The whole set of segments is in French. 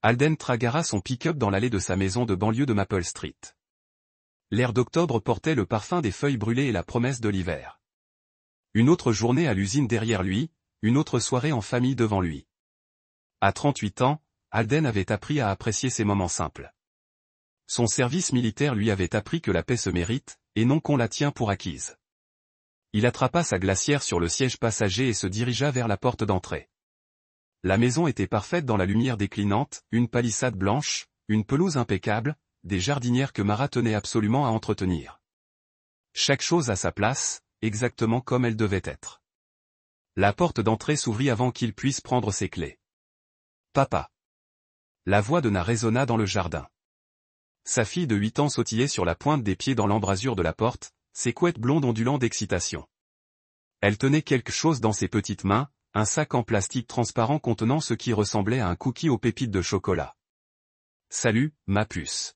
Alden tragara son pick-up dans l'allée de sa maison de banlieue de Maple Street. L'air d'octobre portait le parfum des feuilles brûlées et la promesse de l'hiver. Une autre journée à l'usine derrière lui, une autre soirée en famille devant lui. À 38 ans, Alden avait appris à apprécier ces moments simples. Son service militaire lui avait appris que la paix se mérite, et non qu'on la tient pour acquise. Il attrapa sa glacière sur le siège passager et se dirigea vers la porte d'entrée. La maison était parfaite dans la lumière déclinante, une palissade blanche, une pelouse impeccable, des jardinières que Mara tenait absolument à entretenir. Chaque chose à sa place, exactement comme elle devait être. La porte d'entrée s'ouvrit avant qu'il puisse prendre ses clés. « Papa !» La voix de Na résonna dans le jardin. Sa fille de 8 ans sautillait sur la pointe des pieds dans l'embrasure de la porte, ses couettes blondes ondulant d'excitation. Elle tenait quelque chose dans ses petites mains, un sac en plastique transparent contenant ce qui ressemblait à un cookie aux pépites de chocolat. « Salut, ma puce. »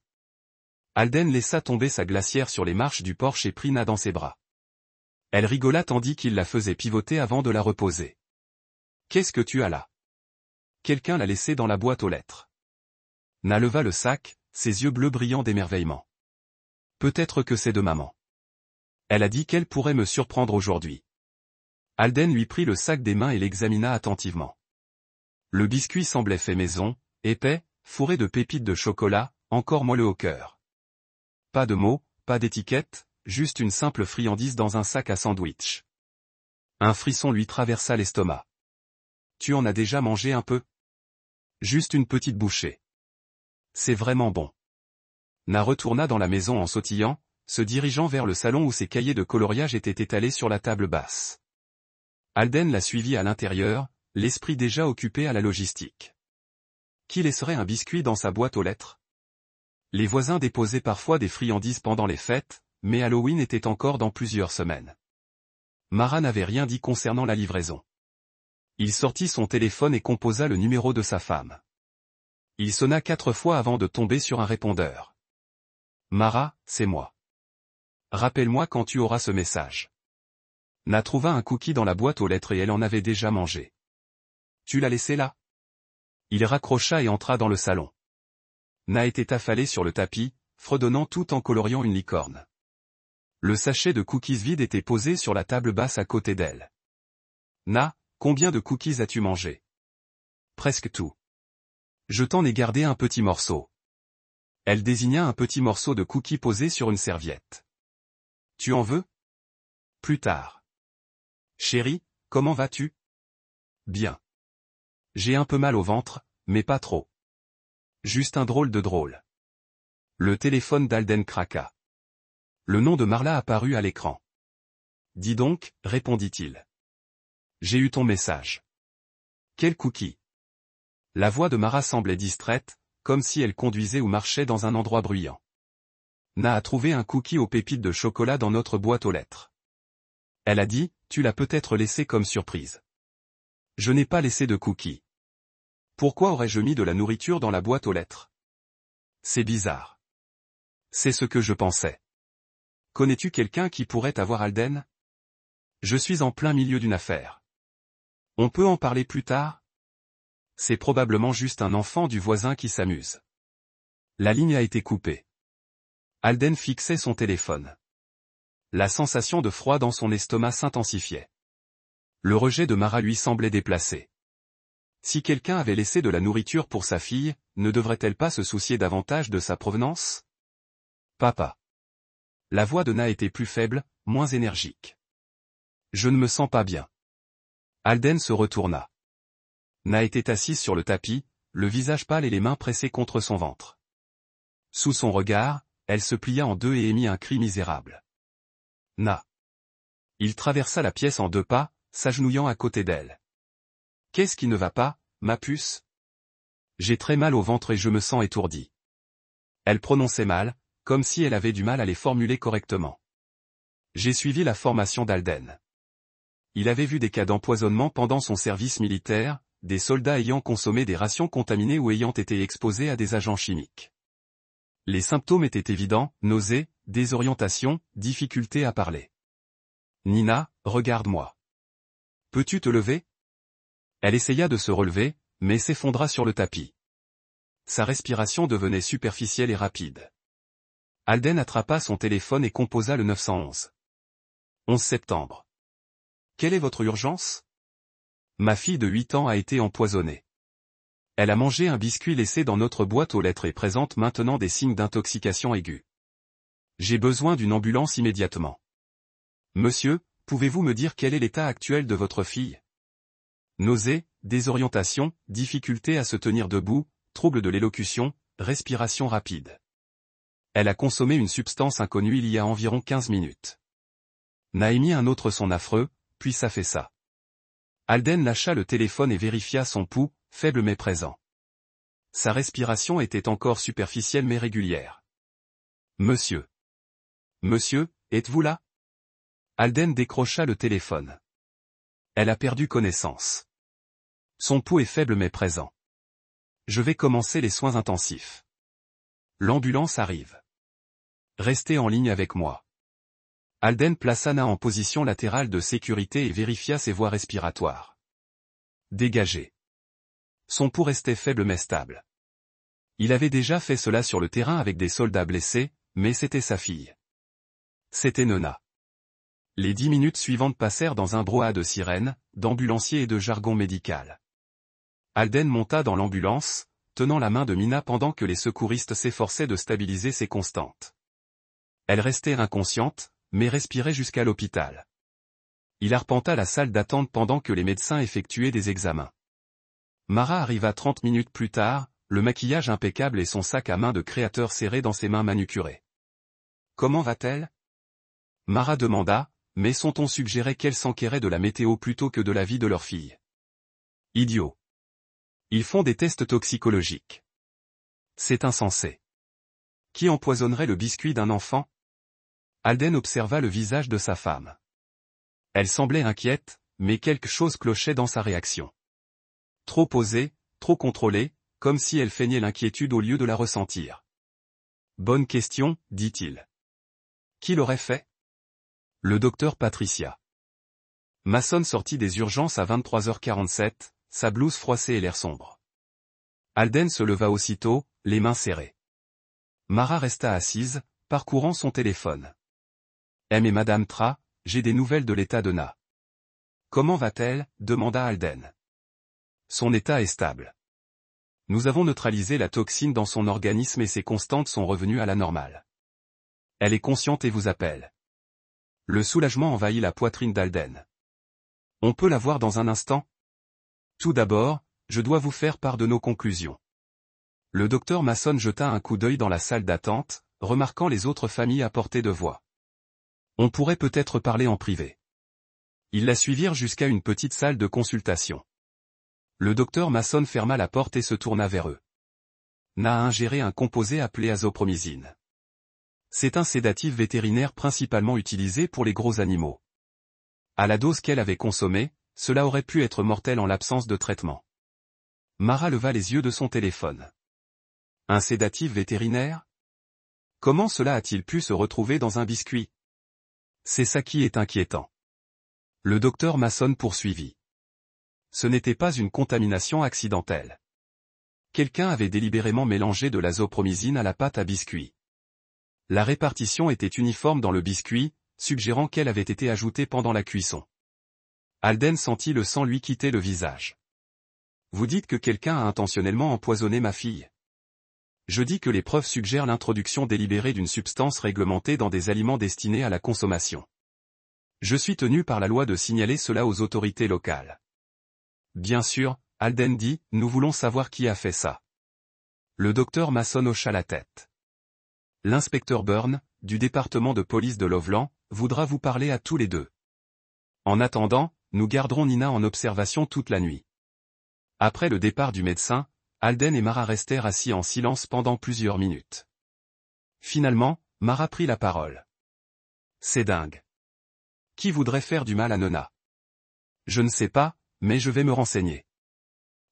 Alden laissa tomber sa glacière sur les marches du porche et prit Na dans ses bras. Elle rigola tandis qu'il la faisait pivoter avant de la reposer. « Qu'est-ce que tu as là ? » Quelqu'un l'a laissé dans la boîte aux lettres. Na leva le sac, ses yeux bleus brillants d'émerveillement. « Peut-être que c'est de maman. Elle a dit qu'elle pourrait me surprendre aujourd'hui. » Alden lui prit le sac des mains et l'examina attentivement. Le biscuit semblait fait maison, épais, fourré de pépites de chocolat, encore moelleux au cœur. Pas de mots, pas d'étiquette, juste une simple friandise dans un sac à sandwich. Un frisson lui traversa l'estomac. « Tu en as déjà mangé un peu ? » Juste une petite bouchée. C'est vraiment bon. Na retourna dans la maison en sautillant, se dirigeant vers le salon où ses cahiers de coloriage étaient étalés sur la table basse. Alden la suivit à l'intérieur, l'esprit déjà occupé à la logistique. Qui laisserait un biscuit dans sa boîte aux lettres ? Les voisins déposaient parfois des friandises pendant les fêtes, mais Halloween était encore dans plusieurs semaines. Mara n'avait rien dit concernant la livraison. Il sortit son téléphone et composa le numéro de sa femme. Il sonna 4 fois avant de tomber sur un répondeur. « Mara, c'est moi. Rappelle-moi quand tu auras ce message. » Na trouva un cookie dans la boîte aux lettres et elle en avait déjà mangé. « Tu l'as laissé là ?» Il raccrocha et entra dans le salon. Na était affalée sur le tapis, fredonnant tout en coloriant une licorne. Le sachet de cookies vide était posé sur la table basse à côté d'elle. « Na, combien de cookies as-tu mangé ? » Presque tout. Je t'en ai gardé un petit morceau. Elle désigna un petit morceau de cookie posé sur une serviette. Tu en veux ? Plus tard. Chérie, comment vas-tu ? Bien. J'ai un peu mal au ventre, mais pas trop. Juste un drôle de drôle. Le téléphone d'Alden craqua. Le nom de Marla apparut à l'écran. Dis donc, répondit-il. J'ai eu ton message. Quel cookie ? La voix de Mara semblait distraite, comme si elle conduisait ou marchait dans un endroit bruyant. Na a trouvé un cookie aux pépites de chocolat dans notre boîte aux lettres. Elle a dit, tu l'as peut-être laissé comme surprise. Je n'ai pas laissé de cookie. Pourquoi aurais-je mis de la nourriture dans la boîte aux lettres ? C'est bizarre. C'est ce que je pensais. Connais-tu quelqu'un qui pourrait avoir Alden ? Je suis en plein milieu d'une affaire. On peut en parler plus tard ? C'est probablement juste un enfant du voisin qui s'amuse. La ligne a été coupée. Alden fixait son téléphone. La sensation de froid dans son estomac s'intensifiait. Le rejet de Mara lui semblait déplacé. Si quelqu'un avait laissé de la nourriture pour sa fille, ne devrait-elle pas se soucier davantage de sa provenance ? Papa. La voix de Na était plus faible, moins énergique. Je ne me sens pas bien. Alden se retourna. Na était assise sur le tapis, le visage pâle et les mains pressées contre son ventre. Sous son regard, elle se plia en deux et émit un cri misérable. Na. Il traversa la pièce en 2 pas, s'agenouillant à côté d'elle. Qu'est-ce qui ne va pas, ma puce ? J'ai très mal au ventre et je me sens étourdie. Elle prononçait mal, comme si elle avait du mal à les formuler correctement. J'ai suivi la formation d'Alden. Il avait vu des cas d'empoisonnement pendant son service militaire, des soldats ayant consommé des rations contaminées ou ayant été exposés à des agents chimiques. Les symptômes étaient évidents, nausées, désorientation, difficulté à parler. Nina, regarde-moi. Peux-tu te lever ? Elle essaya de se relever, mais s'effondra sur le tapis. Sa respiration devenait superficielle et rapide. Alden attrapa son téléphone et composa le 911. 11 septembre. Quelle est votre urgence? Ma fille de 8 ans a été empoisonnée. Elle a mangé un biscuit laissé dans notre boîte aux lettres et présente maintenant des signes d'intoxication aiguë. J'ai besoin d'une ambulance immédiatement. Monsieur, pouvez-vous me dire quel est l'état actuel de votre fille? Nausées, désorientation, difficulté à se tenir debout, troubles de l'élocution, respiration rapide. Elle a consommé une substance inconnue il y a environ 15 minutes. N'a émis un autre son affreux, puis ça fait ça. Alden lâcha le téléphone et vérifia son pouls, faible mais présent. Sa respiration était encore superficielle mais régulière. Monsieur. Monsieur, êtes-vous là? Alden décrocha le téléphone. Elle a perdu connaissance. Son pouls est faible mais présent. Je vais commencer les soins intensifs. L'ambulance arrive. Restez en ligne avec moi. Alden plaça Na en position latérale de sécurité et vérifia ses voies respiratoires. Dégagé. Son pouls restait faible mais stable. Il avait déjà fait cela sur le terrain avec des soldats blessés, mais c'était sa fille. C'était Nona. Les 10 minutes suivantes passèrent dans un brouhaha de sirènes, d'ambulanciers et de jargon médical. Alden monta dans l'ambulance, tenant la main de Mina pendant que les secouristes s'efforçaient de stabiliser ses constantes. Elle restait inconsciente, mais respirait jusqu'à l'hôpital. Il arpenta la salle d'attente pendant que les médecins effectuaient des examens. Mara arriva 30 minutes plus tard, le maquillage impeccable et son sac à main de créateur serré dans ses mains manucurées. « Comment va-t-elle » Mara demanda, mais son ton suggérait qu'elle s'enquérait de la météo plutôt que de la vie de leur fille. Idiot. Ils font des tests toxicologiques. C'est insensé. Qui empoisonnerait le biscuit d'un enfant? Alden observa le visage de sa femme. Elle semblait inquiète, mais quelque chose clochait dans sa réaction. Trop posée, trop contrôlée, comme si elle feignait l'inquiétude au lieu de la ressentir. Bonne question, dit-il. Qui l'aurait fait? Le docteur Patricia. Mason sortit des urgences à 23h47, sa blouse froissée et l'air sombre. Alden se leva aussitôt, les mains serrées. Mara resta assise, parcourant son téléphone. M et Madame Tra, j'ai des nouvelles de l'état de Na. Comment va-t-elle? Demanda Alden. Son état est stable. Nous avons neutralisé la toxine dans son organisme et ses constantes sont revenues à la normale. Elle est consciente et vous appelle. Le soulagement envahit la poitrine d'Alden. On peut la voir dans un instant? Tout d'abord, je dois vous faire part de nos conclusions. Le docteur Mason jeta un coup d'œil dans la salle d'attente, remarquant les autres familles à portée de voix. On pourrait peut-être parler en privé. Ils la suivirent jusqu'à une petite salle de consultation. Le docteur Mason ferma la porte et se tourna vers eux. Na a ingéré un composé appelé azopromycine. C'est un sédatif vétérinaire principalement utilisé pour les gros animaux. À la dose qu'elle avait consommée, cela aurait pu être mortel en l'absence de traitement. Mara leva les yeux de son téléphone. Un sédatif vétérinaire? Comment cela a-t-il pu se retrouver dans un biscuit? C'est ça qui est inquiétant. Le docteur Mason poursuivit. Ce n'était pas une contamination accidentelle. Quelqu'un avait délibérément mélangé de l'azopromycine à la pâte à biscuit. La répartition était uniforme dans le biscuit, suggérant qu'elle avait été ajoutée pendant la cuisson. Alden sentit le sang lui quitter le visage. Vous dites que quelqu'un a intentionnellement empoisonné ma fille. Je dis que les preuves suggèrent l'introduction délibérée d'une substance réglementée dans des aliments destinés à la consommation. Je suis tenu par la loi de signaler cela aux autorités locales. Bien sûr, Alden dit, nous voulons savoir qui a fait ça. Le docteur Mason hocha la tête. L'inspecteur Byrne, du département de police de Loveland, voudra vous parler à tous les deux. En attendant, nous garderons Nina en observation toute la nuit. Après le départ du médecin, Alden et Mara restèrent assis en silence pendant plusieurs minutes. Finalement, Mara prit la parole. C'est dingue. Qui voudrait faire du mal à Nona? Je ne sais pas, mais je vais me renseigner.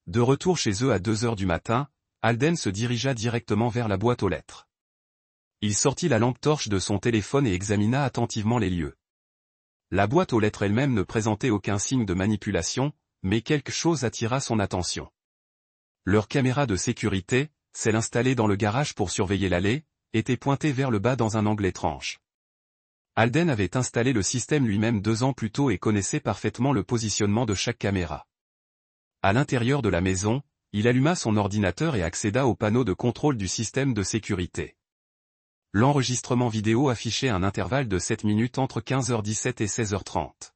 De retour chez eux à 2h du matin, Alden se dirigea directement vers la boîte aux lettres. Il sortit la lampe torche de son téléphone et examina attentivement les lieux. La boîte aux lettres elle-même ne présentait aucun signe de manipulation, mais quelque chose attira son attention. Leur caméra de sécurité, celle installée dans le garage pour surveiller l'allée, était pointée vers le bas dans un angle étrange. Alden avait installé le système lui-même 2 ans plus tôt et connaissait parfaitement le positionnement de chaque caméra. À l'intérieur de la maison, il alluma son ordinateur et accéda au panneau de contrôle du système de sécurité. L'enregistrement vidéo affichait un intervalle de 7 minutes entre 15h17 et 16h30.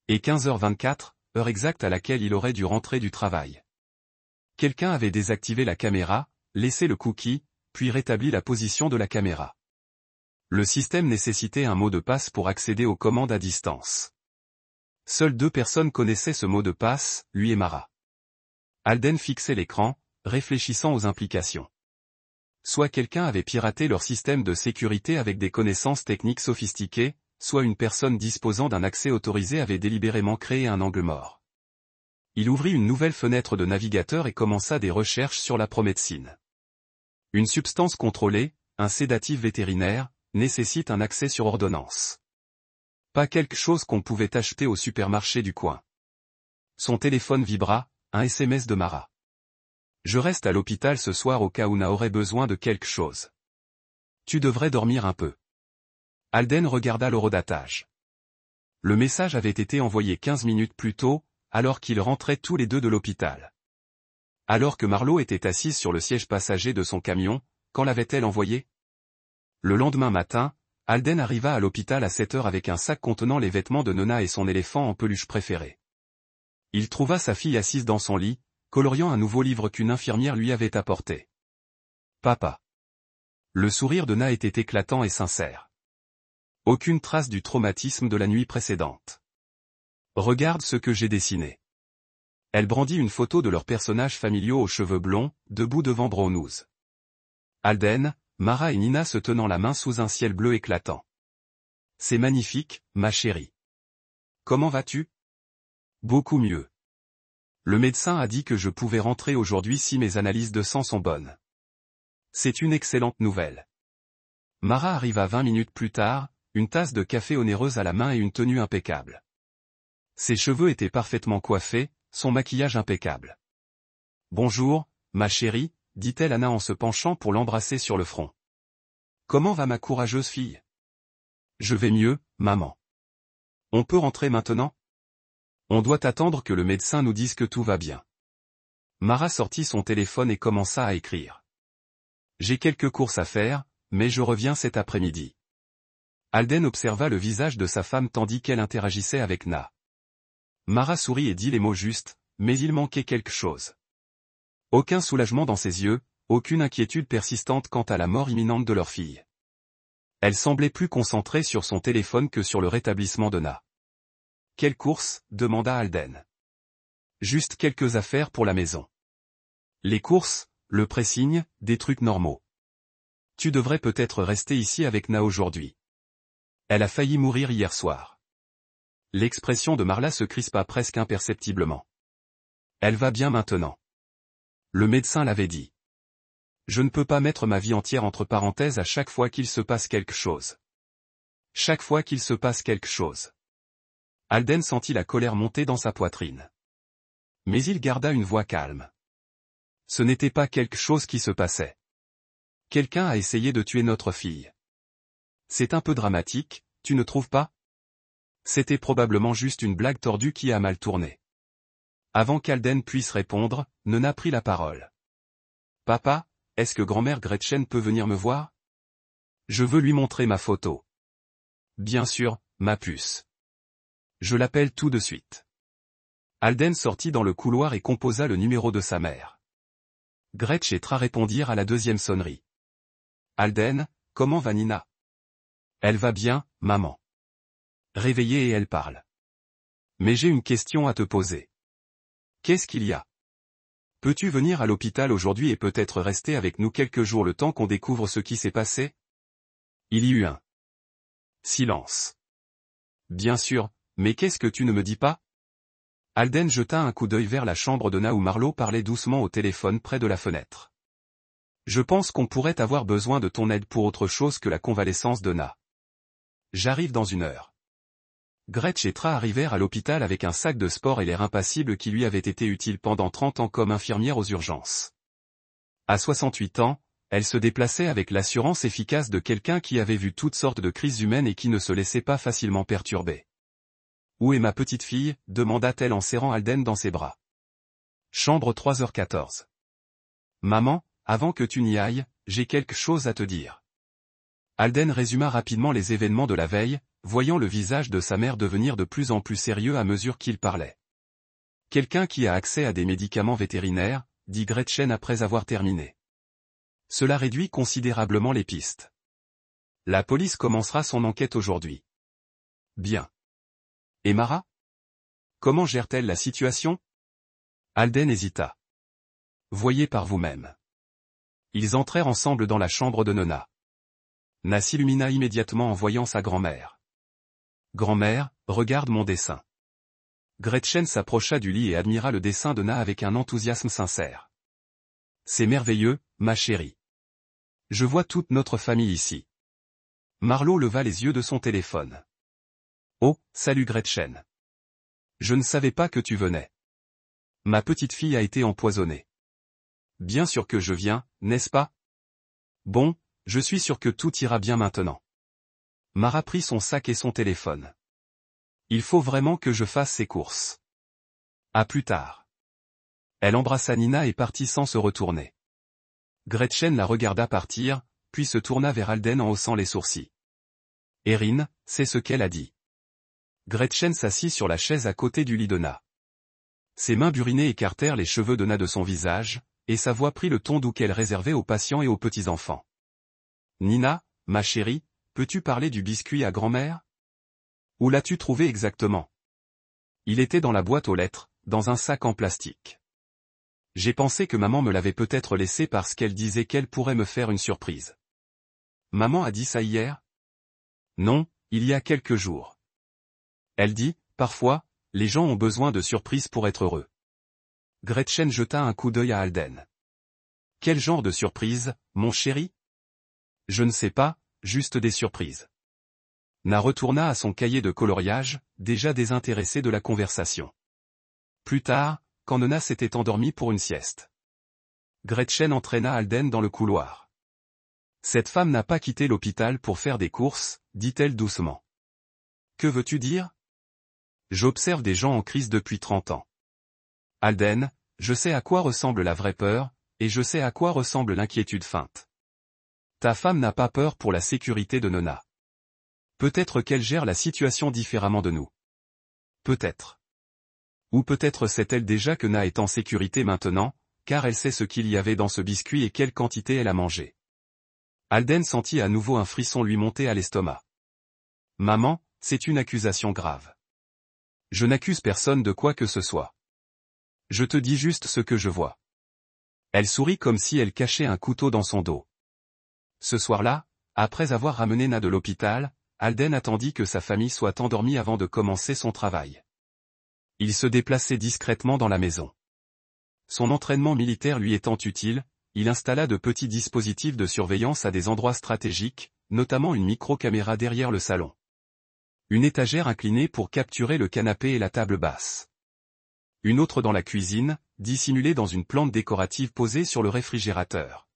Et 15h24, heure exacte à laquelle il aurait dû rentrer du travail. Quelqu'un avait désactivé la caméra, laissé le cookie, puis rétabli la position de la caméra. Le système nécessitait un mot de passe pour accéder aux commandes à distance. Seules 2 personnes connaissaient ce mot de passe, lui et Mara. Alden fixait l'écran, réfléchissant aux implications. Soit quelqu'un avait piraté leur système de sécurité avec des connaissances techniques sophistiquées, soit une personne disposant d'un accès autorisé avait délibérément créé un angle mort. Il ouvrit une nouvelle fenêtre de navigateur et commença des recherches sur la prométhine. Une substance contrôlée, un sédatif vétérinaire, nécessite un accès sur ordonnance. Pas quelque chose qu'on pouvait acheter au supermarché du coin. Son téléphone vibra, un SMS de Mara. Je reste à l'hôpital ce soir au cas où Na aurait besoin de quelque chose. Tu devrais dormir un peu. Alden regarda l'horodatage. Le message avait été envoyé 15 minutes plus tôt, alors qu'ils rentraient tous les 2 de l'hôpital. Alors que Marlo était assise sur le siège passager de son camion, quand l'avait-elle envoyé? Le lendemain matin, Alden arriva à l'hôpital à 7 heures avec un sac contenant les vêtements de Nona et son éléphant en peluche préféré. Il trouva sa fille assise dans son lit, coloriant un nouveau livre qu'une infirmière lui avait apporté. Papa. Le sourire de Na était éclatant et sincère. Aucune trace du traumatisme de la nuit précédente. Regarde ce que j'ai dessiné. Elle brandit une photo de leurs personnages familiaux aux cheveux blonds, debout devant Brownouse. Alden, Mara et Nina se tenant la main sous un ciel bleu éclatant. C'est magnifique, ma chérie. Comment vas-tu? Beaucoup mieux. Le médecin a dit que je pouvais rentrer aujourd'hui si mes analyses de sang sont bonnes. C'est une excellente nouvelle. Mara arriva 20 minutes plus tard, une tasse de café onéreuse à la main et une tenue impeccable. Ses cheveux étaient parfaitement coiffés, son maquillage impeccable. Bonjour, ma chérie, dit-elle à Na en se penchant pour l'embrasser sur le front. Comment va ma courageuse fille? Je vais mieux, maman. On peut rentrer maintenant? On doit attendre que le médecin nous dise que tout va bien. Mara sortit son téléphone et commença à écrire. J'ai quelques courses à faire, mais je reviens cet après-midi. Alden observa le visage de sa femme tandis qu'elle interagissait avec Na. Mara sourit et dit les mots justes, mais il manquait quelque chose. Aucun soulagement dans ses yeux, aucune inquiétude persistante quant à la mort imminente de leur fille. Elle semblait plus concentrée sur son téléphone que sur le rétablissement de Na. Quelle course? Demanda Alden. Juste quelques affaires pour la maison. Les courses, le pressing, des trucs normaux. Tu devrais peut-être rester ici avec Na aujourd'hui. Elle a failli mourir hier soir. L'expression de Marla se crispa presque imperceptiblement. Elle va bien maintenant. Le médecin l'avait dit. Je ne peux pas mettre ma vie entière entre parenthèses à chaque fois qu'il se passe quelque chose. Chaque fois qu'il se passe quelque chose. Alden sentit la colère monter dans sa poitrine. Mais il garda une voix calme. Ce n'était pas quelque chose qui se passait. Quelqu'un a essayé de tuer notre fille. C'est un peu dramatique, tu ne trouves pas? C'était probablement juste une blague tordue qui a mal tourné. Avant qu'Alden puisse répondre, Nona prit la parole. Papa, est-ce que grand-mère Gretchen peut venir me voir? Je veux lui montrer ma photo. Bien sûr, ma puce. Je l'appelle tout de suite. Alden sortit dans le couloir et composa le numéro de sa mère. Gretch et Tra répondirent à la deuxième sonnerie. Alden, comment va Nina? Elle va bien, maman. Réveillée et elle parle. Mais j'ai une question à te poser. Qu'est-ce qu'il y a? Peux-tu venir à l'hôpital aujourd'hui et peut-être rester avec nous quelques jours le temps qu'on découvre ce qui s'est passé? Il y eut un silence. Bien sûr, mais qu'est-ce que tu ne me dis pas? Alden jeta un coup d'œil vers la chambre de Na où Marlo parlait doucement au téléphone près de la fenêtre. Je pense qu'on pourrait avoir besoin de ton aide pour autre chose que la convalescence de Na. J'arrive dans 1 heure. Gretch et Tra arrivèrent à l'hôpital avec un sac de sport et l'air impassible qui lui avait été utile pendant 30 ans comme infirmière aux urgences. À 68 ans, elle se déplaçait avec l'assurance efficace de quelqu'un qui avait vu toutes sortes de crises humaines et qui ne se laissait pas facilement perturber. « Où est ma petite fille ?» demanda-t-elle en serrant Alden dans ses bras. Chambre 3h14. Maman, avant que tu n'y ailles, j'ai quelque chose à te dire. Alden résuma rapidement les événements de la veille, voyant le visage de sa mère devenir de plus en plus sérieux à mesure qu'il parlait. Quelqu'un qui a accès à des médicaments vétérinaires, dit Gretchen après avoir terminé. Cela réduit considérablement les pistes. La police commencera son enquête aujourd'hui. Bien. Et Mara? Comment gère-t-elle la situation? Alden hésita. Voyez par vous-même. Ils entrèrent ensemble dans la chambre de Nona. Na s'illumina immédiatement en voyant sa grand-mère. Grand-mère, regarde mon dessin. Gretchen s'approcha du lit et admira le dessin de Na avec un enthousiasme sincère. C'est merveilleux, ma chérie. Je vois toute notre famille ici. Marlo leva les yeux de son téléphone. Oh, salut Gretchen. Je ne savais pas que tu venais. Ma petite fille a été empoisonnée. Bien sûr que je viens, n'est-ce pas? Bon, je suis sûr que tout ira bien maintenant. Mara prit son sac et son téléphone. Il faut vraiment que je fasse ces courses. À plus tard. Elle embrassa Nina et partit sans se retourner. Gretchen la regarda partir, puis se tourna vers Alden en haussant les sourcils. Erin, c'est ce qu'elle a dit. Gretchen s'assit sur la chaise à côté du lit de Na. Ses mains burinées écartèrent les cheveux de Na de son visage, et sa voix prit le ton doux qu'elle réservait aux patients et aux petits-enfants. Nina, ma chérie, peux-tu parler du biscuit à grand-mère? Où l'as-tu trouvé exactement? Il était dans la boîte aux lettres, dans un sac en plastique. J'ai pensé que maman me l'avait peut-être laissé parce qu'elle disait qu'elle pourrait me faire une surprise. Maman a dit ça hier? Non, il y a quelques jours. Elle dit, parfois, les gens ont besoin de surprises pour être heureux. Gretchen jeta un coup d'œil à Alden. Quel genre de surprise, mon chéri? Je ne sais pas, juste des surprises. Na retourna à son cahier de coloriage, déjà désintéressé de la conversation. Plus tard, quand Nona s'était endormie pour une sieste. Gretchen entraîna Alden dans le couloir. Cette femme n'a pas quitté l'hôpital pour faire des courses, dit-elle doucement. Que veux-tu dire? J'observe des gens en crise depuis 30 ans. Alden, je sais à quoi ressemble la vraie peur, et je sais à quoi ressemble l'inquiétude feinte. Ta femme n'a pas peur pour la sécurité de Nona. Peut-être qu'elle gère la situation différemment de nous. Peut-être. Ou peut-être sait-elle déjà que Na est en sécurité maintenant, car elle sait ce qu'il y avait dans ce biscuit et quelle quantité elle a mangé. Alden sentit à nouveau un frisson lui monter à l'estomac. Maman, c'est une accusation grave. Je n'accuse personne de quoi que ce soit. Je te dis juste ce que je vois. Elle sourit comme si elle cachait un couteau dans son dos. Ce soir-là, après avoir ramené Na de l'hôpital, Alden attendit que sa famille soit endormie avant de commencer son travail. Il se déplaçait discrètement dans la maison. Son entraînement militaire lui étant utile, il installa de petits dispositifs de surveillance à des endroits stratégiques, notamment une micro-caméra derrière le salon. Une étagère inclinée pour capturer le canapé et la table basse. Une autre dans la cuisine, dissimulée dans une plante décorative posée sur le réfrigérateur.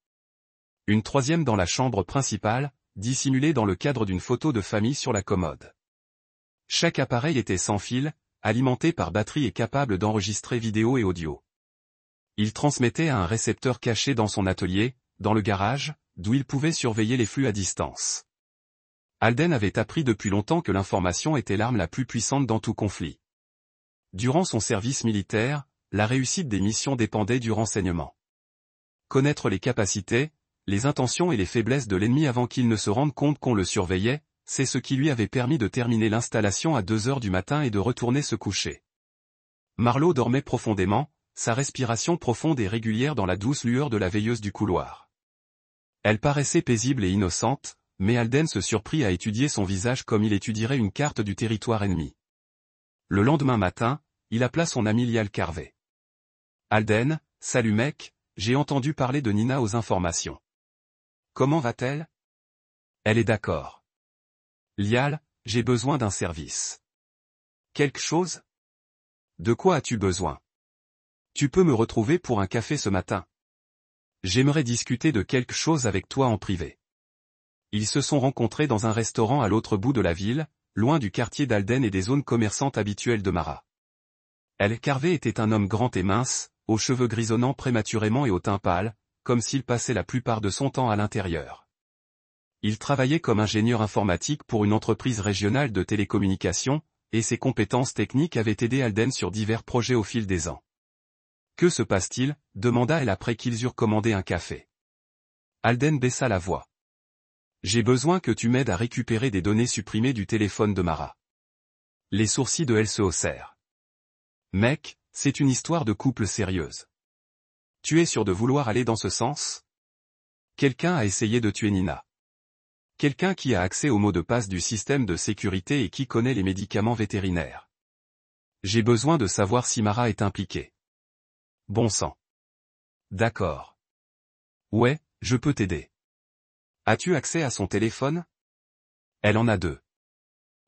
Une troisième dans la chambre principale, dissimulée dans le cadre d'une photo de famille sur la commode. Chaque appareil était sans fil, alimenté par batterie et capable d'enregistrer vidéo et audio. Il transmettait à un récepteur caché dans son atelier, dans le garage, d'où il pouvait surveiller les flux à distance. Alden avait appris depuis longtemps que l'information était l'arme la plus puissante dans tout conflit. Durant son service militaire, la réussite des missions dépendait du renseignement. Connaître les capacités, les intentions et les faiblesses de l'ennemi avant qu'il ne se rende compte qu'on le surveillait, c'est ce qui lui avait permis de terminer l'installation à 2 heures du matin et de retourner se coucher. Marlo dormait profondément, sa respiration profonde et régulière dans la douce lueur de la veilleuse du couloir. Elle paraissait paisible et innocente, mais Alden se surprit à étudier son visage comme il étudierait une carte du territoire ennemi. Le lendemain matin, il appela son ami Lial Carvey. Alden, salut mec, j'ai entendu parler de Nina aux informations. Comment va-t-elle? Elle est d'accord. Lial, j'ai besoin d'un service. Quelque chose? De quoi as-tu besoin? Tu peux me retrouver pour un café ce matin. J'aimerais discuter de quelque chose avec toi en privé. Ils se sont rencontrés dans un restaurant à l'autre bout de la ville, loin du quartier d'Alden et des zones commerçantes habituelles de Mara. El Carvé était un homme grand et mince, aux cheveux grisonnants prématurément et au teint pâle, comme s'il passait la plupart de son temps à l'intérieur. Il travaillait comme ingénieur informatique pour une entreprise régionale de télécommunications, et ses compétences techniques avaient aidé Alden sur divers projets au fil des ans. « Que se passe-t-il » demanda elle après qu'ils eurent commandé un café. Alden baissa la voix. « J'ai besoin que tu m'aides à récupérer des données supprimées du téléphone de Mara. » Les sourcils de elle se haussèrent. « Mec, c'est une histoire de couple sérieuse. Tu es sûr de vouloir aller dans ce sens ? Quelqu'un a essayé de tuer Nina. Quelqu'un qui a accès aux mots de passe du système de sécurité et qui connaît les médicaments vétérinaires. J'ai besoin de savoir si Mara est impliquée. Bon sang. D'accord. Ouais, je peux t'aider. As-tu accès à son téléphone ? Elle en a deux.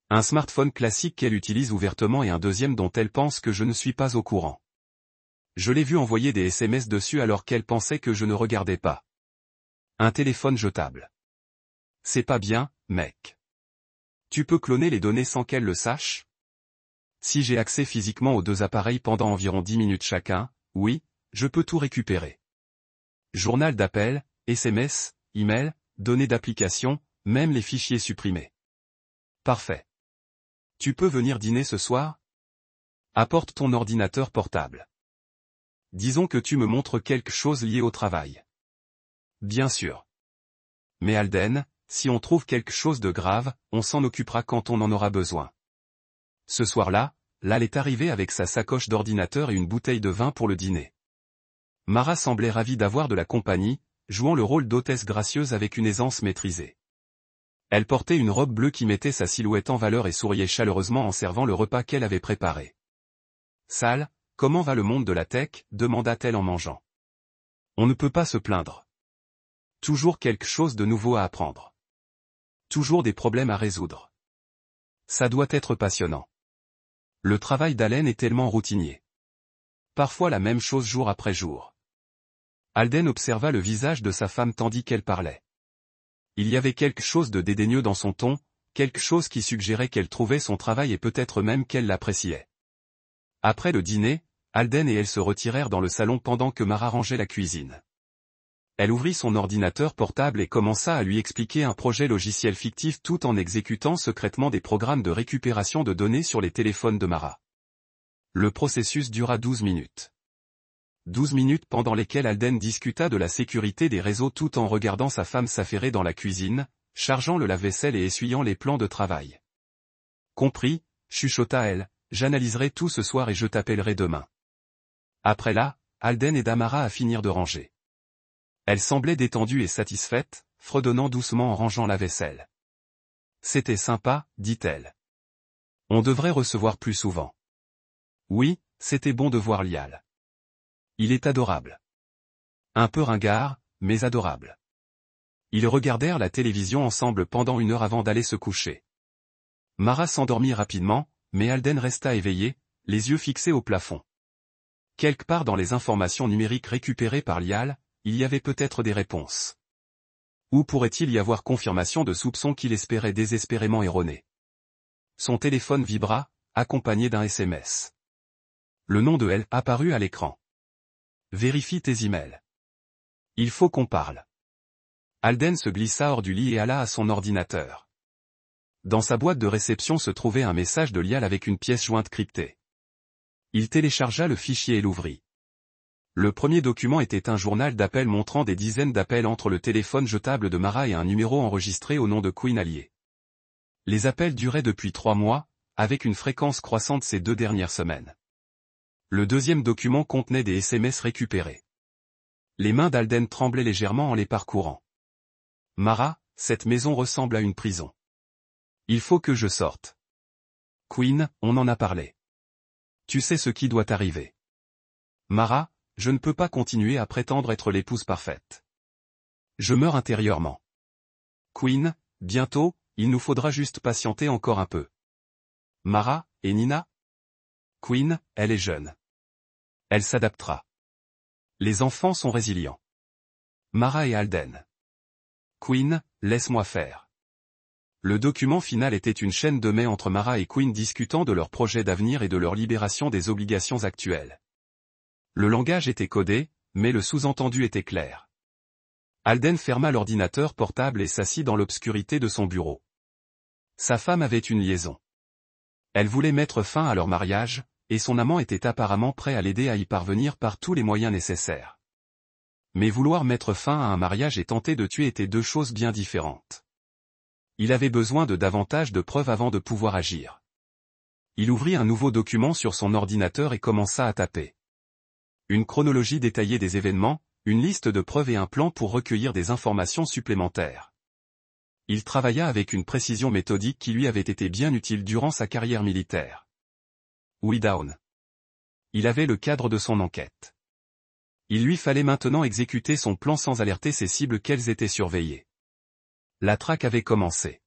Un smartphone classique qu'elle utilise ouvertement et un deuxième dont elle pense que je ne suis pas au courant. Je l'ai vu envoyer des SMS dessus alors qu'elle pensait que je ne regardais pas. Un téléphone jetable. C'est pas bien, mec. Tu peux cloner les données sans qu'elle le sache ? Si j'ai accès physiquement aux deux appareils pendant environ 10 minutes chacun, oui, je peux tout récupérer. Journal d'appel, SMS, email, données d'application, même les fichiers supprimés. Parfait. Tu peux venir dîner ce soir ? Apporte ton ordinateur portable. Disons que tu me montres quelque chose lié au travail. Bien sûr. Mais Alden, si on trouve quelque chose de grave, on s'en occupera quand on en aura besoin. Ce soir-là, Lal est arrivé avec sa sacoche d'ordinateur et une bouteille de vin pour le dîner. Mara semblait ravie d'avoir de la compagnie, jouant le rôle d'hôtesse gracieuse avec une aisance maîtrisée. Elle portait une robe bleue qui mettait sa silhouette en valeur et souriait chaleureusement en servant le repas qu'elle avait préparé. « Sal, comment va le monde de la tech » demanda-t-elle en mangeant. « On ne peut pas se plaindre. Toujours quelque chose de nouveau à apprendre. Toujours des problèmes à résoudre. Ça doit être passionnant. Le travail d'Allen est tellement routinier. Parfois la même chose jour après jour. » Alden observa le visage de sa femme tandis qu'elle parlait. Il y avait quelque chose de dédaigneux dans son ton, quelque chose qui suggérait qu'elle trouvait son travail et peut-être même qu'elle l'appréciait. Après le dîner, Alden et elle se retirèrent dans le salon pendant que Mara rangeait la cuisine. Elle ouvrit son ordinateur portable et commença à lui expliquer un projet logiciel fictif tout en exécutant secrètement des programmes de récupération de données sur les téléphones de Mara. Le processus dura 12 minutes. 12 minutes pendant lesquelles Alden discuta de la sécurité des réseaux tout en regardant sa femme s'affairer dans la cuisine, chargeant le lave-vaisselle et essuyant les plans de travail. Compris, chuchota elle, j'analyserai tout ce soir et je t'appellerai demain. Après là, Alden aida Mara à finir de ranger. Elle semblait détendue et satisfaite, fredonnant doucement en rangeant la vaisselle. C'était sympa, dit-elle. On devrait recevoir plus souvent. Oui, c'était bon de voir Lial. Il est adorable. Un peu ringard, mais adorable. Ils regardèrent la télévision ensemble pendant 1 heure avant d'aller se coucher. Mara s'endormit rapidement, mais Alden resta éveillé, les yeux fixés au plafond. Quelque part dans les informations numériques récupérées par Lial, il y avait peut-être des réponses. Ou pourrait-il y avoir confirmation de soupçons qu'il espérait désespérément erronés. Son téléphone vibra, accompagné d'un SMS. Le nom de elle apparut à l'écran. Vérifie tes emails. Il faut qu'on parle. Alden se glissa hors du lit et alla à son ordinateur. Dans sa boîte de réception se trouvait un message de Lial avec une pièce jointe cryptée. Il téléchargea le fichier et l'ouvrit. Le premier document était un journal d'appels montrant des dizaines d'appels entre le téléphone jetable de Mara et un numéro enregistré au nom de Queen Allier. Les appels duraient depuis 3 mois, avec une fréquence croissante ces 2 dernières semaines. Le deuxième document contenait des SMS récupérés. Les mains d'Alden tremblaient légèrement en les parcourant. Mara, cette maison ressemble à une prison. Il faut que je sorte. Queen, on en a parlé. Tu sais ce qui doit arriver. Mara, je ne peux pas continuer à prétendre être l'épouse parfaite. Je meurs intérieurement. Queen, bientôt, il nous faudra juste patienter encore un peu. Mara, et Nina ? Queen, elle est jeune. Elle s'adaptera. Les enfants sont résilients. Mara et Alden. Quinn, laisse-moi faire. Le document final était une chaîne de mails entre Mara et Quinn discutant de leurs projets d'avenir et de leur libération des obligations actuelles. Le langage était codé, mais le sous-entendu était clair. Alden ferma l'ordinateur portable et s'assit dans l'obscurité de son bureau. Sa femme avait une liaison. Elle voulait mettre fin à leur mariage, et son amant était apparemment prêt à l'aider à y parvenir par tous les moyens nécessaires. Mais vouloir mettre fin à un mariage et tenter de tuer étaient deux choses bien différentes. Il avait besoin de davantage de preuves avant de pouvoir agir. Il ouvrit un nouveau document sur son ordinateur et commença à taper. Une chronologie détaillée des événements, une liste de preuves et un plan pour recueillir des informations supplémentaires. Il travailla avec une précision méthodique qui lui avait été bien utile durant sa carrière militaire. Oui down. Il avait le cadre de son enquête. Il lui fallait maintenant exécuter son plan sans alerter ses cibles qu'elles étaient surveillées. La traque avait commencé.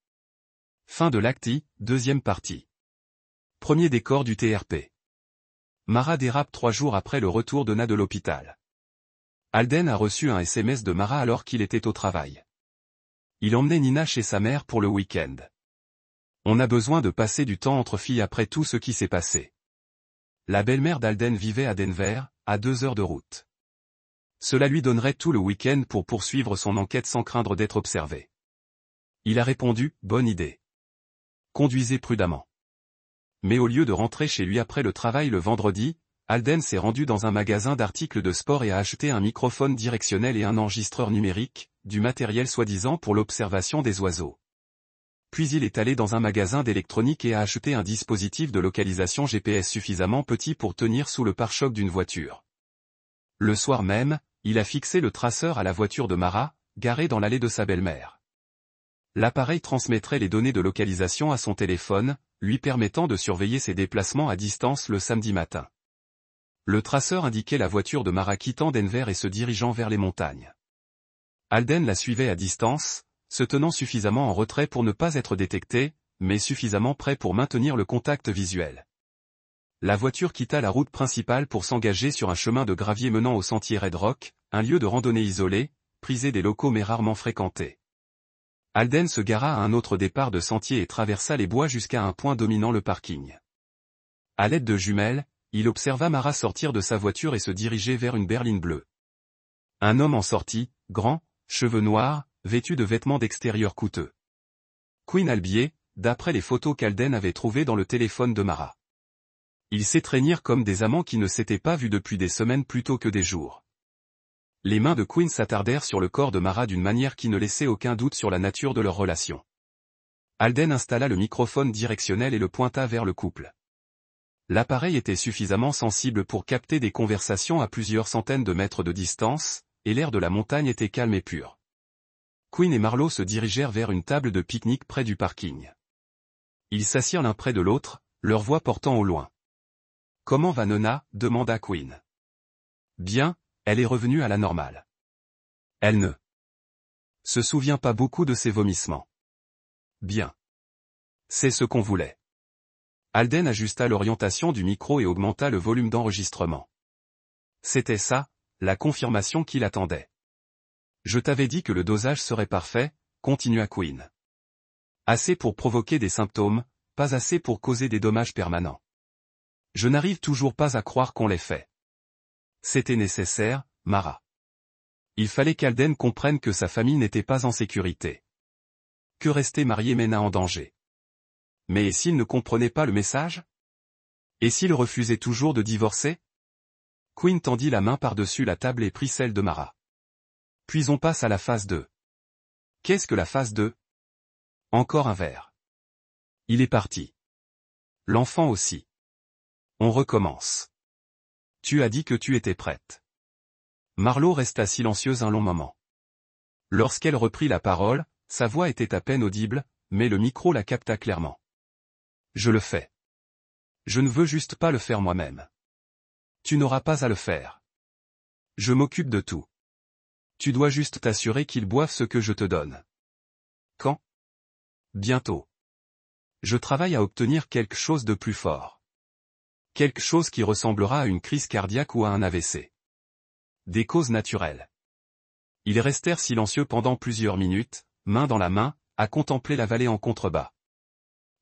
Fin de l'acte I, deuxième partie. Premier décor du TRP. Mara dérape 3 jours après le retour de Na de l'hôpital. Alden a reçu un SMS de Mara alors qu'il était au travail. Il emmenait Nina chez sa mère pour le week-end. On a besoin de passer du temps entre filles après tout ce qui s'est passé. La belle-mère d'Alden vivait à Denver, à 2 heures de route. Cela lui donnerait tout le week-end pour poursuivre son enquête sans craindre d'être observé. Il a répondu, bonne idée. Conduisez prudemment. Mais au lieu de rentrer chez lui après le travail le vendredi, Alden s'est rendu dans un magasin d'articles de sport et a acheté un microphone directionnel et un enregistreur numérique, du matériel soi-disant pour l'observation des oiseaux. Puis il est allé dans un magasin d'électronique et a acheté un dispositif de localisation GPS suffisamment petit pour tenir sous le pare-choc d'une voiture. Le soir même, il a fixé le traceur à la voiture de Mara, garée dans l'allée de sa belle-mère. L'appareil transmettrait les données de localisation à son téléphone, lui permettant de surveiller ses déplacements à distance le samedi matin. Le traceur indiquait la voiture de Mara quittant Denver et se dirigeant vers les montagnes. Alden la suivait à distance, se tenant suffisamment en retrait pour ne pas être détecté, mais suffisamment près pour maintenir le contact visuel. La voiture quitta la route principale pour s'engager sur un chemin de gravier menant au sentier Red Rock, un lieu de randonnée isolé, prisé des locaux mais rarement fréquenté. Alden se gara à un autre départ de sentier et traversa les bois jusqu'à un point dominant le parking. À l'aide de jumelles, il observa Mara sortir de sa voiture et se diriger vers une berline bleue. Un homme en sortit, grand, cheveux noirs, vêtu de vêtements d'extérieur coûteux. Quinn Albier, d'après les photos qu'Alden avait trouvées dans le téléphone de Mara. Ils s'étreignirent comme des amants qui ne s'étaient pas vus depuis des semaines plutôt que des jours. Les mains de Quinn s'attardèrent sur le corps de Mara d'une manière qui ne laissait aucun doute sur la nature de leur relation. Alden installa le microphone directionnel et le pointa vers le couple. L'appareil était suffisamment sensible pour capter des conversations à plusieurs centaines de mètres de distance, et l'air de la montagne était calme et pur. Quinn et Marlowe se dirigèrent vers une table de pique-nique près du parking. Ils s'assirent l'un près de l'autre, leur voix portant au loin. « Comment va Nona » demanda Quinn. « Bien, elle est revenue à la normale. Elle ne se souvient pas beaucoup de ses vomissements. » « Bien. C'est ce qu'on voulait. » Alden ajusta l'orientation du micro et augmenta le volume d'enregistrement. C'était ça, la confirmation qu'il attendait. « Je t'avais dit que le dosage serait parfait, » continua Quinn. « Assez pour provoquer des symptômes, pas assez pour causer des dommages permanents. Je n'arrive toujours pas à croire qu'on l'ait fait. C'était nécessaire, Mara. Il fallait qu'Alden comprenne que sa famille n'était pas en sécurité. Que rester marié mena en danger. Mais et s'il ne comprenait pas le message? Et s'il refusait toujours de divorcer? Quinn tendit la main par-dessus la table et prit celle de Mara. Puis on passe à la phase 2. Qu'est-ce que la phase 2? Encore un verre. Il est parti. L'enfant aussi. On recommence. Tu as dit que tu étais prête. Marlowe resta silencieuse un long moment. Lorsqu'elle reprit la parole, sa voix était à peine audible, mais le micro la capta clairement. Je le fais. Je ne veux juste pas le faire moi-même. Tu n'auras pas à le faire. Je m'occupe de tout. Tu dois juste t'assurer qu'ils boivent ce que je te donne. Quand? Bientôt. Je travaille à obtenir quelque chose de plus fort. Quelque chose qui ressemblera à une crise cardiaque ou à un AVC. Des causes naturelles. Ils restèrent silencieux pendant plusieurs minutes, main dans la main, à contempler la vallée en contrebas.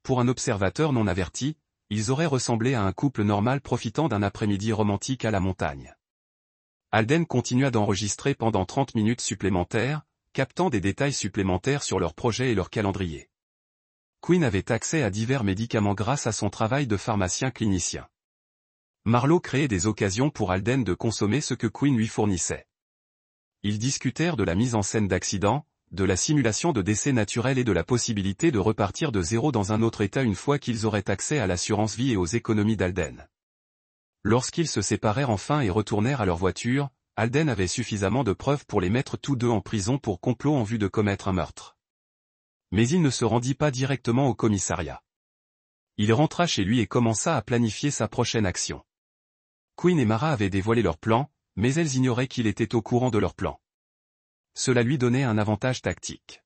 Pour un observateur non averti, ils auraient ressemblé à un couple normal profitant d'un après-midi romantique à la montagne. Alden continua d'enregistrer pendant 30 minutes supplémentaires, captant des détails supplémentaires sur leurs projets et leur calendrier. Quinn avait accès à divers médicaments grâce à son travail de pharmacien clinicien. Marlowe créait des occasions pour Alden de consommer ce que Quinn lui fournissait. Ils discutèrent de la mise en scène d'accidents, de la simulation de décès naturels et de la possibilité de repartir de zéro dans un autre état une fois qu'ils auraient accès à l'assurance vie et aux économies d'Alden. Lorsqu'ils se séparèrent enfin et retournèrent à leur voiture, Alden avait suffisamment de preuves pour les mettre tous deux en prison pour complot en vue de commettre un meurtre. Mais il ne se rendit pas directement au commissariat. Il rentra chez lui et commença à planifier sa prochaine action. Quinn et Mara avaient dévoilé leur plan, mais elles ignoraient qu'il était au courant de leur plan. Cela lui donnait un avantage tactique.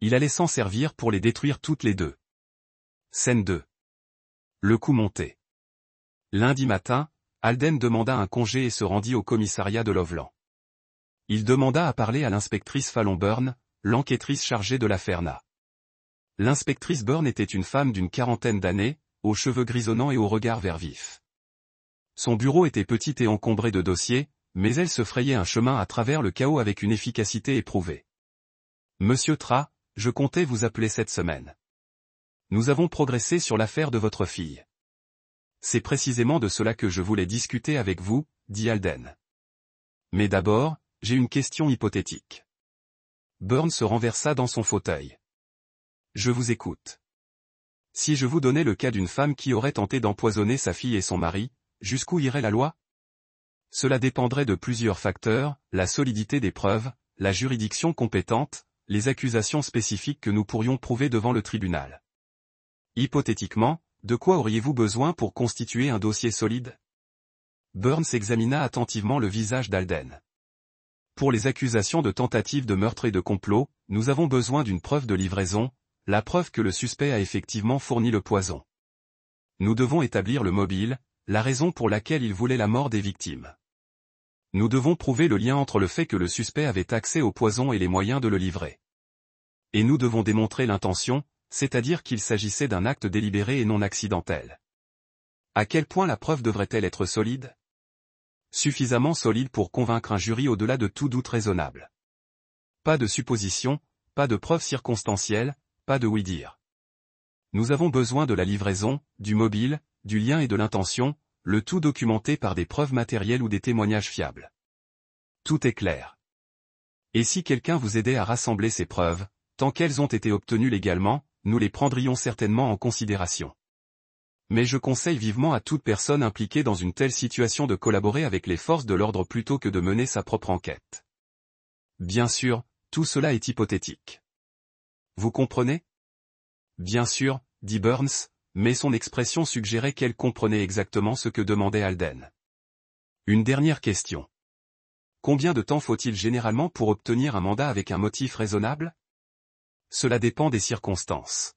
Il allait s'en servir pour les détruire toutes les deux. Scène 2. Le coup monté. Lundi matin, Alden demanda un congé et se rendit au commissariat de Loveland. Il demanda à parler à l'inspectrice Fallon Byrne, l'enquêtrice chargée de l'affaire Na. L'inspectrice Byrne était une femme d'une quarantaine d'années, aux cheveux grisonnants et au regard vert vif. Son bureau était petit et encombré de dossiers, mais elle se frayait un chemin à travers le chaos avec une efficacité éprouvée. « Monsieur Tra, je comptais vous appeler cette semaine. Nous avons progressé sur l'affaire de votre fille. C'est précisément de cela que je voulais discuter avec vous, dit Alden. Mais d'abord, j'ai une question hypothétique. » Byrne se renversa dans son fauteuil. « Je vous écoute. Si je vous donnais le cas d'une femme qui aurait tenté d'empoisonner sa fille et son mari, jusqu'où irait la loi ? Cela dépendrait de plusieurs facteurs, la solidité des preuves, la juridiction compétente, les accusations spécifiques que nous pourrions prouver devant le tribunal. Hypothétiquement, de quoi auriez-vous besoin pour constituer un dossier solide ? Byrne examina attentivement le visage d'Alden. Pour les accusations de tentative de meurtre et de complot, nous avons besoin d'une preuve de livraison, la preuve que le suspect a effectivement fourni le poison. Nous devons établir le mobile, la raison pour laquelle il voulait la mort des victimes. Nous devons prouver le lien entre le fait que le suspect avait accès au poison et les moyens de le livrer. Et nous devons démontrer l'intention, c'est-à-dire qu'il s'agissait d'un acte délibéré et non accidentel. À quel point la preuve devrait-elle être solide ? Suffisamment solide pour convaincre un jury au-delà de tout doute raisonnable. Pas de supposition, pas de preuves circonstancielles, pas de oui-dire. Nous avons besoin de la livraison, du mobile, du lien et de l'intention, le tout documenté par des preuves matérielles ou des témoignages fiables. Tout est clair. Et si quelqu'un vous aidait à rassembler ces preuves, tant qu'elles ont été obtenues légalement, nous les prendrions certainement en considération. Mais je conseille vivement à toute personne impliquée dans une telle situation de collaborer avec les forces de l'ordre plutôt que de mener sa propre enquête. Bien sûr, tout cela est hypothétique. Vous comprenez ? Bien sûr, dit Burns, mais son expression suggérait qu'elle comprenait exactement ce que demandait Alden. Une dernière question. Combien de temps faut-il généralement pour obtenir un mandat avec un motif raisonnable ? Cela dépend des circonstances.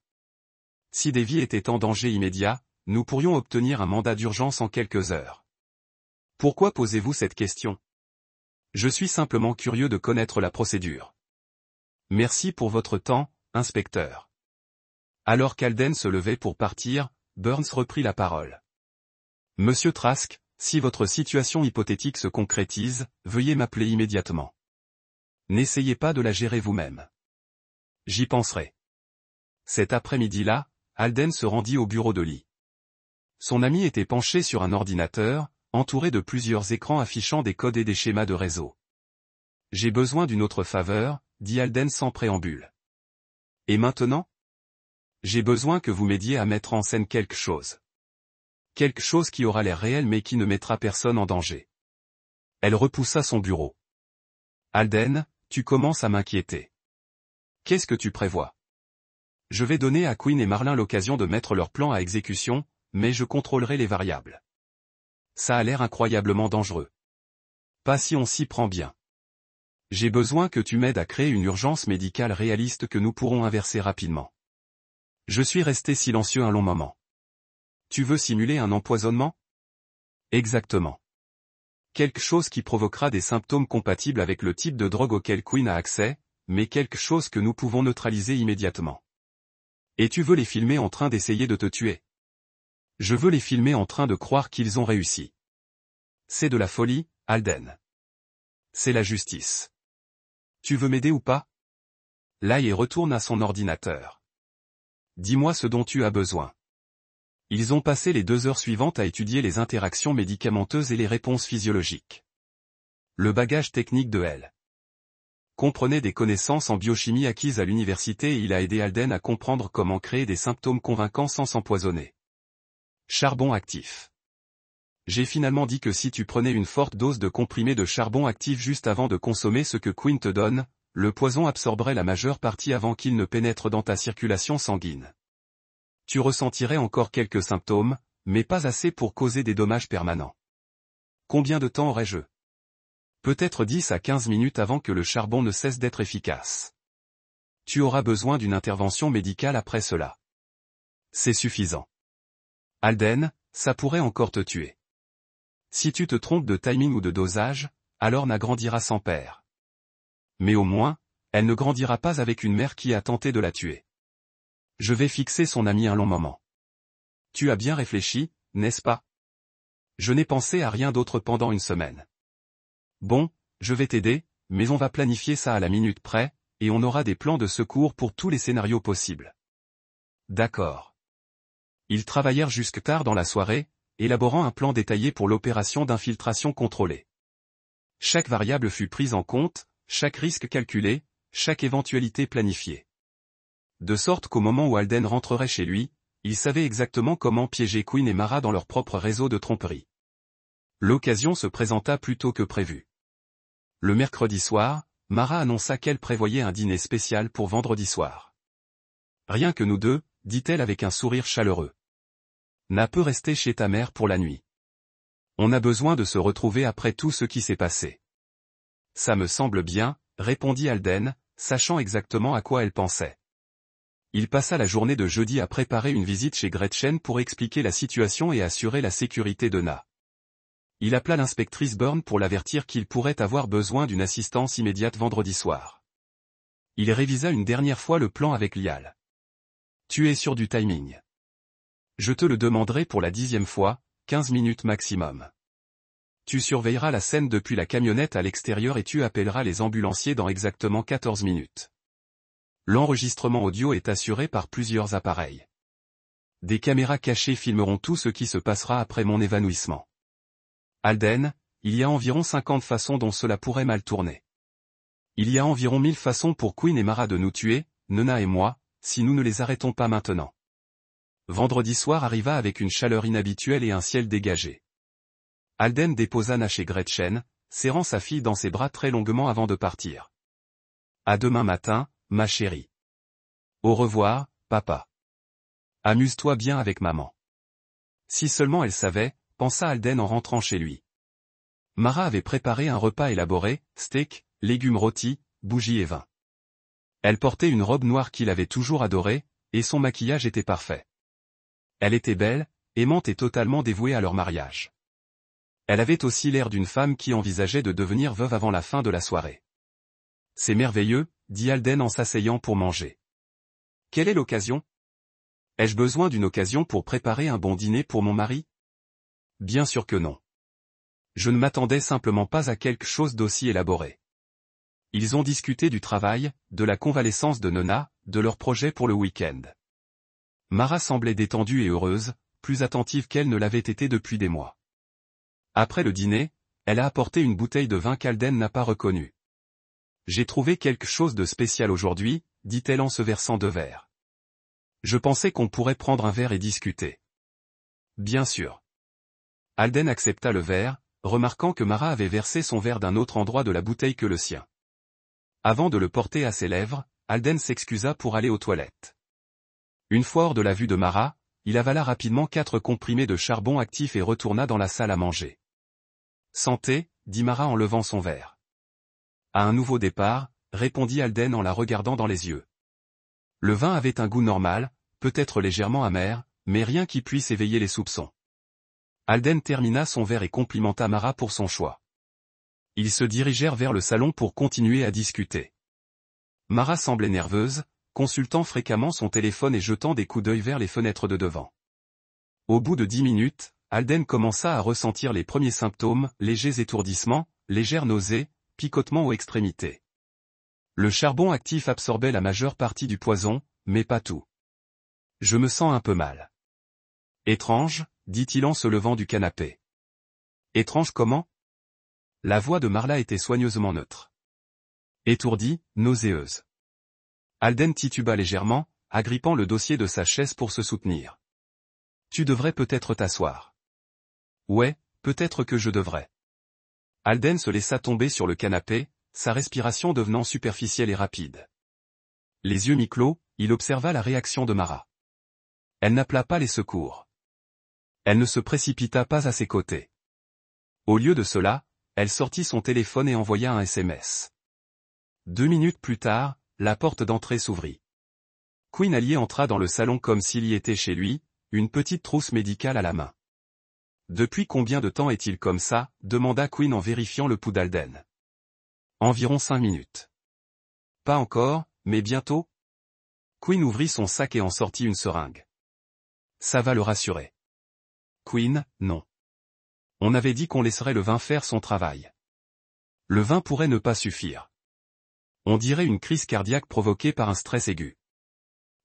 Si des vies étaient en danger immédiat, nous pourrions obtenir un mandat d'urgence en quelques heures. Pourquoi posez-vous cette question ? Je suis simplement curieux de connaître la procédure. Merci pour votre temps, inspecteur. Alors qu'Alden se levait pour partir, Burns reprit la parole. Monsieur Trask, si votre situation hypothétique se concrétise, veuillez m'appeler immédiatement. N'essayez pas de la gérer vous-même. J'y penserai. Cet après-midi-là, Alden se rendit au bureau de Lee. Son ami était penché sur un ordinateur, entouré de plusieurs écrans affichant des codes et des schémas de réseau. J'ai besoin d'une autre faveur, dit Alden sans préambule. Et maintenant ? J'ai besoin que vous m'aidiez à mettre en scène quelque chose. Quelque chose qui aura l'air réel mais qui ne mettra personne en danger. Elle repoussa son bureau. Alden, tu commences à m'inquiéter. Qu'est-ce que tu prévois ? Je vais donner à Quinn et Marlin l'occasion de mettre leur plan à exécution, mais je contrôlerai les variables. Ça a l'air incroyablement dangereux. Pas si on s'y prend bien. J'ai besoin que tu m'aides à créer une urgence médicale réaliste que nous pourrons inverser rapidement. Je suis resté silencieux un long moment. Tu veux simuler un empoisonnement ? Exactement. quelque chose qui provoquera des symptômes compatibles avec le type de drogue auquel Quinn a accès, mais quelque chose que nous pouvons neutraliser immédiatement. Et tu veux les filmer en train d'essayer de te tuer? Je veux les filmer en train de croire qu'ils ont réussi. C'est de la folie, Alden. C'est la justice. Tu veux m'aider ou pas? Lai retourne à son ordinateur. Dis-moi ce dont tu as besoin. Ils ont passé les 2 heures suivantes à étudier les interactions médicamenteuses et les réponses physiologiques. Le bagage technique de L. comprenait des connaissances en biochimie acquises à l'université et il a aidé Alden à comprendre comment créer des symptômes convaincants sans s'empoisonner. Charbon actif. J'ai finalement dit que si tu prenais une forte dose de comprimé de charbon actif juste avant de consommer ce que Quinn te donne, le poison absorberait la majeure partie avant qu'il ne pénètre dans ta circulation sanguine. Tu ressentirais encore quelques symptômes, mais pas assez pour causer des dommages permanents. Combien de temps aurais-je? Peut-être 10 à 15 minutes avant que le charbon ne cesse d'être efficace. Tu auras besoin d'une intervention médicale après cela. C'est suffisant. Alden, ça pourrait encore te tuer. Si tu te trompes de timing ou de dosage, alors Na grandira sans père. Mais au moins, elle ne grandira pas avec une mère qui a tenté de la tuer. Je vais fixer son ami un long moment. Tu as bien réfléchi, n'est-ce pas? Je n'ai pensé à rien d'autre pendant une semaine. Bon, je vais t'aider, mais on va planifier ça à la minute près, et on aura des plans de secours pour tous les scénarios possibles. D'accord. Ils travaillèrent jusque tard dans la soirée, élaborant un plan détaillé pour l'opération d'infiltration contrôlée. Chaque variable fut prise en compte, chaque risque calculé, chaque éventualité planifiée. De sorte qu'au moment où Alden rentrerait chez lui, il savait exactement comment piéger Quinn et Mara dans leur propre réseau de tromperie. L'occasion se présenta plus tôt que prévu. Le mercredi soir, Mara annonça qu'elle prévoyait un dîner spécial pour vendredi soir. Rien que nous deux, dit-elle avec un sourire chaleureux. Na peut rester chez ta mère pour la nuit. On a besoin de se retrouver après tout ce qui s'est passé. Ça me semble bien, répondit Alden, sachant exactement à quoi elle pensait. Il passa la journée de jeudi à préparer une visite chez Gretchen pour expliquer la situation et assurer la sécurité de Na. Il appela l'inspectrice Byrne pour l'avertir qu'il pourrait avoir besoin d'une assistance immédiate vendredi soir. Il révisa une dernière fois le plan avec Lial. Tu es sûr du timing? Je te le demanderai pour la 10e fois, 15 minutes maximum. Tu surveilleras la scène depuis la camionnette à l'extérieur et tu appelleras les ambulanciers dans exactement 14 minutes. L'enregistrement audio est assuré par plusieurs appareils. Des caméras cachées filmeront tout ce qui se passera après mon évanouissement. Alden, il y a environ 50 façons dont cela pourrait mal tourner. Il y a environ 1000 façons pour Quinn et Mara de nous tuer, Nona et moi, si nous ne les arrêtons pas maintenant. Vendredi soir arriva avec une chaleur inhabituelle et un ciel dégagé. Alden déposa Na chez Gretchen, serrant sa fille dans ses bras très longuement avant de partir. À demain matin, ma chérie. Au revoir, papa. Amuse-toi bien avec maman. Si seulement elle savait, pensa Alden en rentrant chez lui. Mara avait préparé un repas élaboré, steak, légumes rôtis, bougies et vin. Elle portait une robe noire qu'il avait toujours adorée, et son maquillage était parfait. Elle était belle, aimante et totalement dévouée à leur mariage. Elle avait aussi l'air d'une femme qui envisageait de devenir veuve avant la fin de la soirée. C'est merveilleux, dit Alden en s'asseyant pour manger. Quelle est l'occasion? Ai-je besoin d'une occasion pour préparer un bon dîner pour mon mari? Bien sûr que non. Je ne m'attendais simplement pas à quelque chose d'aussi élaboré. Ils ont discuté du travail, de la convalescence de Nona, de leurs projets pour le week-end. Mara semblait détendue et heureuse, plus attentive qu'elle ne l'avait été depuis des mois. Après le dîner, elle a apporté une bouteille de vin qu'Alden n'a pas reconnue. J'ai trouvé quelque chose de spécial aujourd'hui, dit-elle en se versant 2 verres. Je pensais qu'on pourrait prendre un verre et discuter. Bien sûr. Alden accepta le verre, remarquant que Mara avait versé son verre d'un autre endroit de la bouteille que le sien. Avant de le porter à ses lèvres, Alden s'excusa pour aller aux toilettes. Une fois hors de la vue de Mara, il avala rapidement 4 comprimés de charbon actif et retourna dans la salle à manger. Santé, dit Mara en levant son verre. À un nouveau départ, répondit Alden en la regardant dans les yeux. Le vin avait un goût normal, peut-être légèrement amer, mais rien qui puisse éveiller les soupçons. Alden termina son verre et complimenta Mara pour son choix. Ils se dirigèrent vers le salon pour continuer à discuter. Mara semblait nerveuse, consultant fréquemment son téléphone et jetant des coups d'œil vers les fenêtres de devant. Au bout de 10 minutes, Alden commença à ressentir les premiers symptômes, légers étourdissements, légères nausées, picotements aux extrémités. Le charbon actif absorbait la majeure partie du poison, mais pas tout. « Je me sens un peu mal. »« Étrange, » dit-il en se levant du canapé. « Étrange comment ?» La voix de Marla était soigneusement neutre. Étourdie, nauséeuse. Alden tituba légèrement, agrippant le dossier de sa chaise pour se soutenir. « Tu devrais peut-être t'asseoir. »« Ouais, peut-être que je devrais. » Alden se laissa tomber sur le canapé, sa respiration devenant superficielle et rapide. Les yeux mi-clos, il observa la réaction de Mara. Elle n'appela pas les secours. Elle ne se précipita pas à ses côtés. Au lieu de cela, elle sortit son téléphone et envoya un SMS. 2 minutes plus tard, la porte d'entrée s'ouvrit. Queen Allier entra dans le salon comme s'il y était chez lui, une petite trousse médicale à la main. « Depuis combien de temps est-il comme ça ?» demanda Queen en vérifiant le pouls d'Alden. « Environ 5 minutes. »« Pas encore, mais bientôt ?» Queen ouvrit son sac et en sortit une seringue. « Ça va le rassurer. »« Queen, non. On avait dit qu'on laisserait le vin faire son travail. Le vin pourrait ne pas suffire. On dirait une crise cardiaque provoquée par un stress aigu.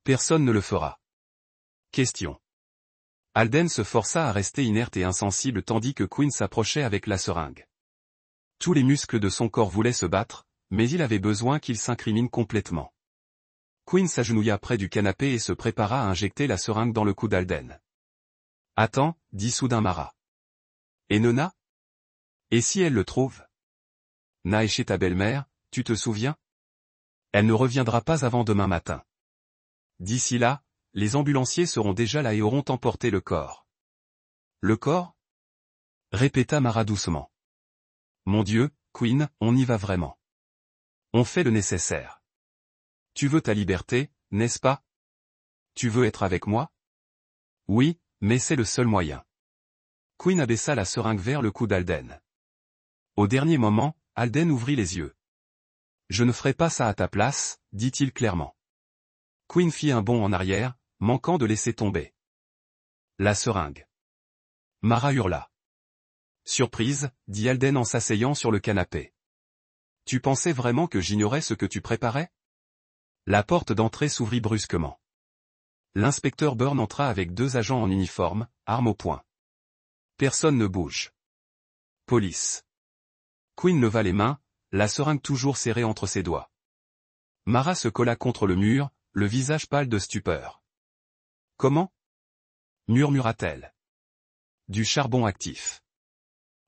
Personne ne le fera. » Question. Alden se força à rester inerte et insensible tandis que Queen s'approchait avec la seringue. Tous les muscles de son corps voulaient se battre, mais il avait besoin qu'il s'incrimine complètement. Queen s'agenouilla près du canapé et se prépara à injecter la seringue dans le cou d'Alden. « Attends, » dit soudain Mara. « Et Nona ? Et si elle le trouve ? Na est chez ta belle-mère, tu te souviens ? Elle ne reviendra pas avant demain matin. D'ici là, les ambulanciers seront déjà là et auront emporté le corps. »« Le corps ?» répéta Mara doucement. « Mon Dieu, Queen, on y va vraiment. On fait le nécessaire. Tu veux ta liberté, n'est-ce pas ? Tu veux être avec moi ? Oui, mais c'est le seul moyen. » Queen abaissa la seringue vers le cou d'Alden. Au dernier moment, Alden ouvrit les yeux. « Je ne ferai pas ça à ta place, » dit-il clairement. Queen fit un bond en arrière, manquant de laisser tomber la seringue. Mara hurla. « Surprise, » dit Alden en s'asseyant sur le canapé. « Tu pensais vraiment que j'ignorais ce que tu préparais ? » La porte d'entrée s'ouvrit brusquement. L'inspecteur Byrne entra avec 2 agents en uniforme, armes au poing. Personne ne bouge. Police. Queen leva les mains, la seringue toujours serrée entre ses doigts. Mara se colla contre le mur, le visage pâle de stupeur. « Comment ? » murmura-t-elle. « Du charbon actif. »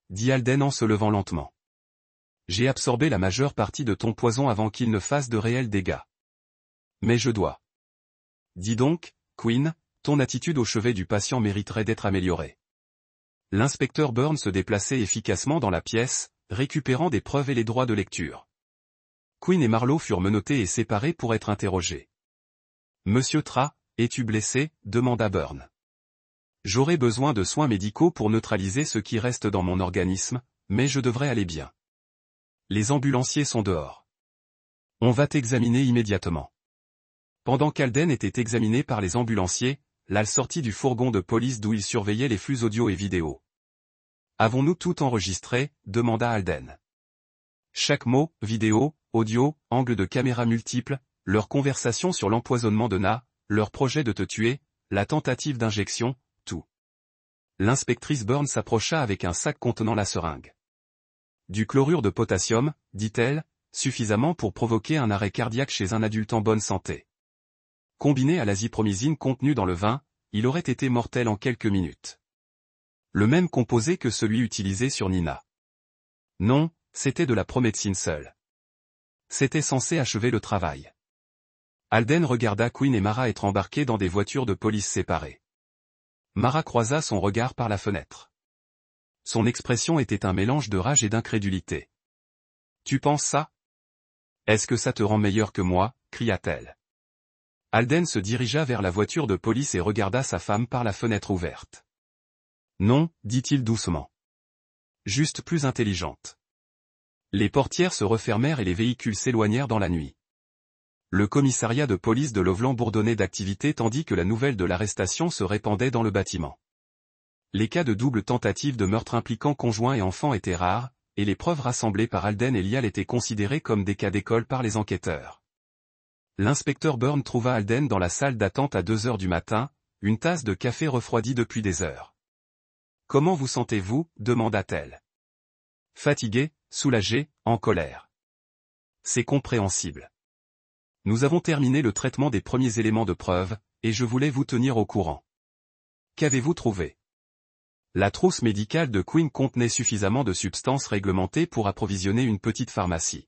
dit Alden en se levant lentement. « J'ai absorbé la majeure partie de ton poison avant qu'il ne fasse de réels dégâts. Mais je dois. Dis donc, Queen, ton attitude au chevet du patient mériterait d'être améliorée. » L'inspecteur Byrne se déplaçait efficacement dans la pièce, récupérant des preuves et les droits de lecture. Queen et Marlowe furent menottés et séparés pour être interrogés. « Monsieur Tra, es-tu blessé ?» demanda Byrne. « J'aurai besoin de soins médicaux pour neutraliser ce qui reste dans mon organisme, mais je devrais aller bien. Les ambulanciers sont dehors. On va t'examiner immédiatement. » Pendant qu'Alden était examiné par les ambulanciers, Lal sortit du fourgon de police d'où il surveillait les flux audio et vidéo. « Avons-nous tout enregistré ?» demanda Alden. Chaque mot, vidéo, audio, angle de caméra multiples, leur conversation sur l'empoisonnement de Na, leur projet de te tuer, la tentative d'injection, tout. L'inspectrice Byrne s'approcha avec un sac contenant la seringue. « Du chlorure de potassium, dit-elle, suffisamment pour provoquer un arrêt cardiaque chez un adulte en bonne santé. Combiné à l'azithromycine contenue dans le vin, il aurait été mortel en quelques minutes. Le même composé que celui utilisé sur Nina. Non, c'était de la prométhine seule. C'était censé achever le travail. » Alden regarda Queen et Mara être embarqués dans des voitures de police séparées. Mara croisa son regard par la fenêtre. Son expression était un mélange de rage et d'incrédulité. « Tu penses ça ? Est-ce que ça te rend meilleur que moi ?» cria-t-elle. Alden se dirigea vers la voiture de police et regarda sa femme par la fenêtre ouverte. « Non, dit-il doucement. Juste plus intelligente. Les portières se refermèrent et les véhicules s'éloignèrent dans la nuit. Le commissariat de police de Loveland bourdonnait d'activité tandis que la nouvelle de l'arrestation se répandait dans le bâtiment. Les cas de double tentative de meurtre impliquant conjoints et enfants étaient rares, et les preuves rassemblées par Alden et Lial étaient considérées comme des cas d'école par les enquêteurs. L'inspecteur Byrne trouva Alden dans la salle d'attente à 2 heures du matin, une tasse de café refroidie depuis des heures. « Comment vous sentez-vous » demanda-t-elle. « Fatigué, soulagé, en colère. »« C'est compréhensible. Nous avons terminé le traitement des premiers éléments de preuve, et je voulais vous tenir au courant. »« Qu'avez-vous trouvé ?» La trousse médicale de Quinn contenait suffisamment de substances réglementées pour approvisionner une petite pharmacie.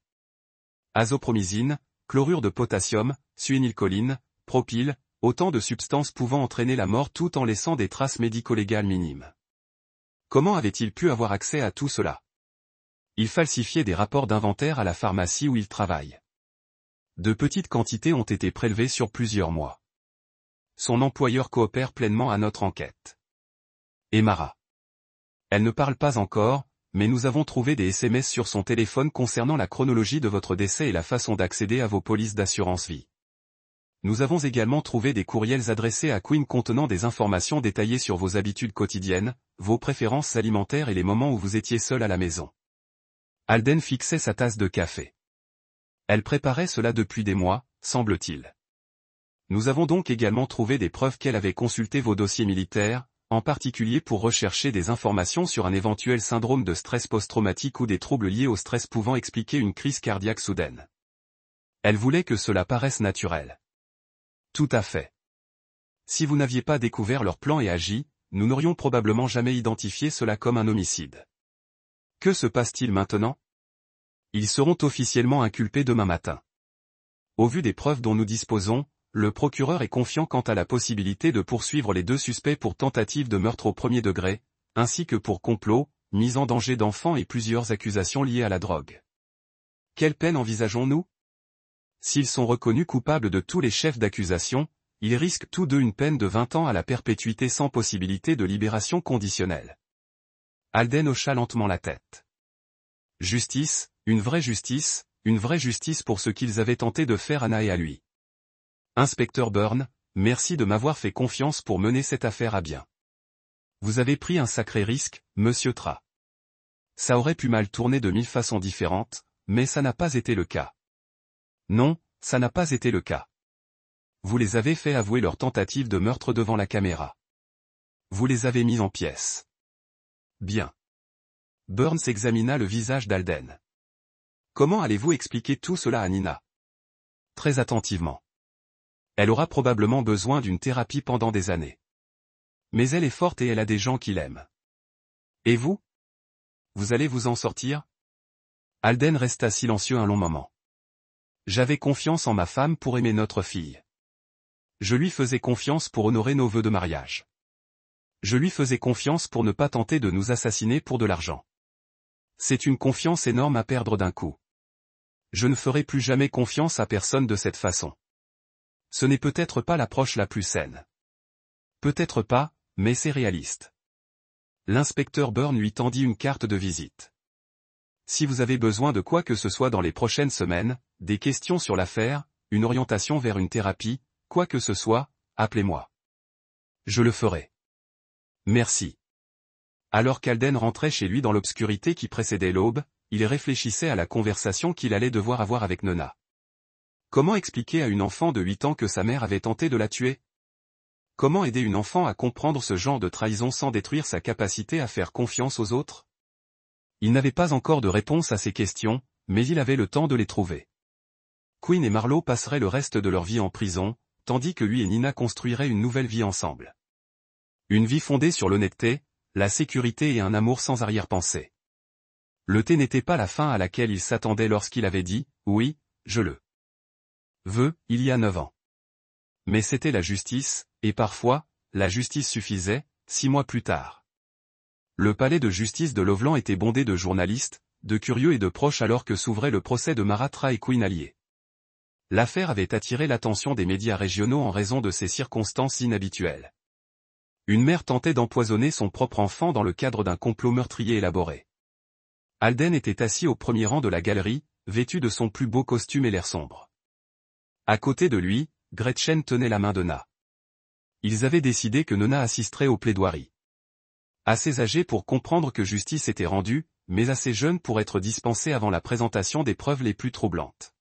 Azopromysine, chlorure de potassium, suénylcholine, propyle, autant de substances pouvant entraîner la mort tout en laissant des traces médico-légales minimes. Comment avait-il pu avoir accès à tout cela? Il falsifiait des rapports d'inventaire à la pharmacie où il travaille. De petites quantités ont été prélevées sur plusieurs mois. Son employeur coopère pleinement à notre enquête. Et Mara. Elle ne parle pas encore, mais nous avons trouvé des SMS sur son téléphone concernant la chronologie de votre décès et la façon d'accéder à vos polices d'assurance vie. Nous avons également trouvé des courriels adressés à Quinn contenant des informations détaillées sur vos habitudes quotidiennes, vos préférences alimentaires et les moments où vous étiez seul à la maison. Alden fixait sa tasse de café. Elle préparait cela depuis des mois, semble-t-il. Nous avons donc également trouvé des preuves qu'elle avait consulté vos dossiers militaires, en particulier pour rechercher des informations sur un éventuel syndrome de stress post-traumatique ou des troubles liés au stress pouvant expliquer une crise cardiaque soudaine. Elle voulait que cela paraisse naturel. Tout à fait. Si vous n'aviez pas découvert leur plan et agi, nous n'aurions probablement jamais identifié cela comme un homicide. Que se passe-t-il maintenant? Ils seront officiellement inculpés demain matin. Au vu des preuves dont nous disposons, le procureur est confiant quant à la possibilité de poursuivre les 2 suspects pour tentative de meurtre au premier degré, ainsi que pour complot, mise en danger d'enfants et plusieurs accusations liées à la drogue. Quelle peine envisageons-nous? S'ils sont reconnus coupables de tous les chefs d'accusation, ils risquent tous deux une peine de 20 ans à la perpétuité sans possibilité de libération conditionnelle. Alden hocha lentement la tête. Justice, une vraie justice pour ce qu'ils avaient tenté de faire à Anna et à lui. Inspecteur Byrne, merci de m'avoir fait confiance pour mener cette affaire à bien. Vous avez pris un sacré risque, monsieur Tra. Ça aurait pu mal tourner de 1000 façons différentes, mais ça n'a pas été le cas. Non, ça n'a pas été le cas. Vous les avez fait avouer leur tentative de meurtre devant la caméra. Vous les avez mis en pièces. Bien. Burns examina le visage d'Alden. Comment allez-vous expliquer tout cela à Nina? Très attentivement. Elle aura probablement besoin d'une thérapie pendant des années. Mais elle est forte et elle a des gens qui l'aiment. Et vous? Vous allez vous en sortir? Alden resta silencieux un long moment. J'avais confiance en ma femme pour aimer notre fille. Je lui faisais confiance pour honorer nos vœux de mariage. Je lui faisais confiance pour ne pas tenter de nous assassiner pour de l'argent. C'est une confiance énorme à perdre d'un coup. Je ne ferai plus jamais confiance à personne de cette façon. Ce n'est peut-être pas l'approche la plus saine. Peut-être pas, mais c'est réaliste. L'inspecteur Byrne lui tendit une carte de visite. Si vous avez besoin de quoi que ce soit dans les prochaines semaines, des questions sur l'affaire, une orientation vers une thérapie, quoi que ce soit, appelez-moi. Je le ferai. Merci. Alors qu'Alden rentrait chez lui dans l'obscurité qui précédait l'aube, il réfléchissait à la conversation qu'il allait devoir avoir avec Nona. Comment expliquer à une enfant de 8 ans que sa mère avait tenté de la tuer? Comment aider une enfant à comprendre ce genre de trahison sans détruire sa capacité à faire confiance aux autres? Il n'avait pas encore de réponse à ces questions, mais il avait le temps de les trouver. Quinn et Marlowe passeraient le reste de leur vie en prison, tandis que lui et Nina construiraient une nouvelle vie ensemble. Une vie fondée sur l'honnêteté, la sécurité et un amour sans arrière-pensée. Le thé n'était pas la fin à laquelle il s'attendait lorsqu'il avait dit « Oui, je le veux » il y a 9 ans. Mais c'était la justice, et parfois, la justice suffisait, 6 mois plus tard. Le palais de justice de Loveland était bondé de journalistes, de curieux et de proches alors que s'ouvrait le procès de Mara Tra et Quinn alliés. L'affaire avait attiré l'attention des médias régionaux en raison de ses circonstances inhabituelles. Une mère tentait d'empoisonner son propre enfant dans le cadre d'un complot meurtrier élaboré. Alden était assis au premier rang de la galerie, vêtu de son plus beau costume et l'air sombre. À côté de lui, Gretchen tenait la main de Na. Ils avaient décidé que Nona assisterait aux plaidoiries. Assez âgé pour comprendre que justice était rendue, mais assez jeune pour être dispensé avant la présentation des preuves les plus troublantes.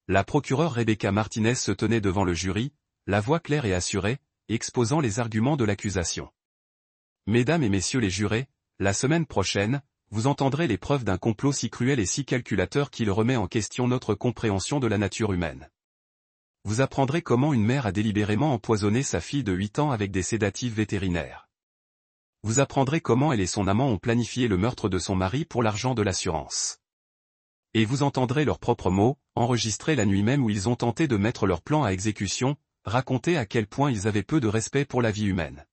La procureure Rebecca Martinez se tenait devant le jury, la voix claire et assurée, exposant les arguments de l'accusation. Mesdames et messieurs les jurés, la semaine prochaine, vous entendrez les preuves d'un complot si cruel et si calculateur qu'il remet en question notre compréhension de la nature humaine. Vous apprendrez comment une mère a délibérément empoisonné sa fille de 8 ans avec des sédatifs vétérinaires. Vous apprendrez comment elle et son amant ont planifié le meurtre de son mari pour l'argent de l'assurance. Et vous entendrez leurs propres mots, enregistrés la nuit même où ils ont tenté de mettre leur plan à exécution, raconter à quel point ils avaient peu de respect pour la vie humaine.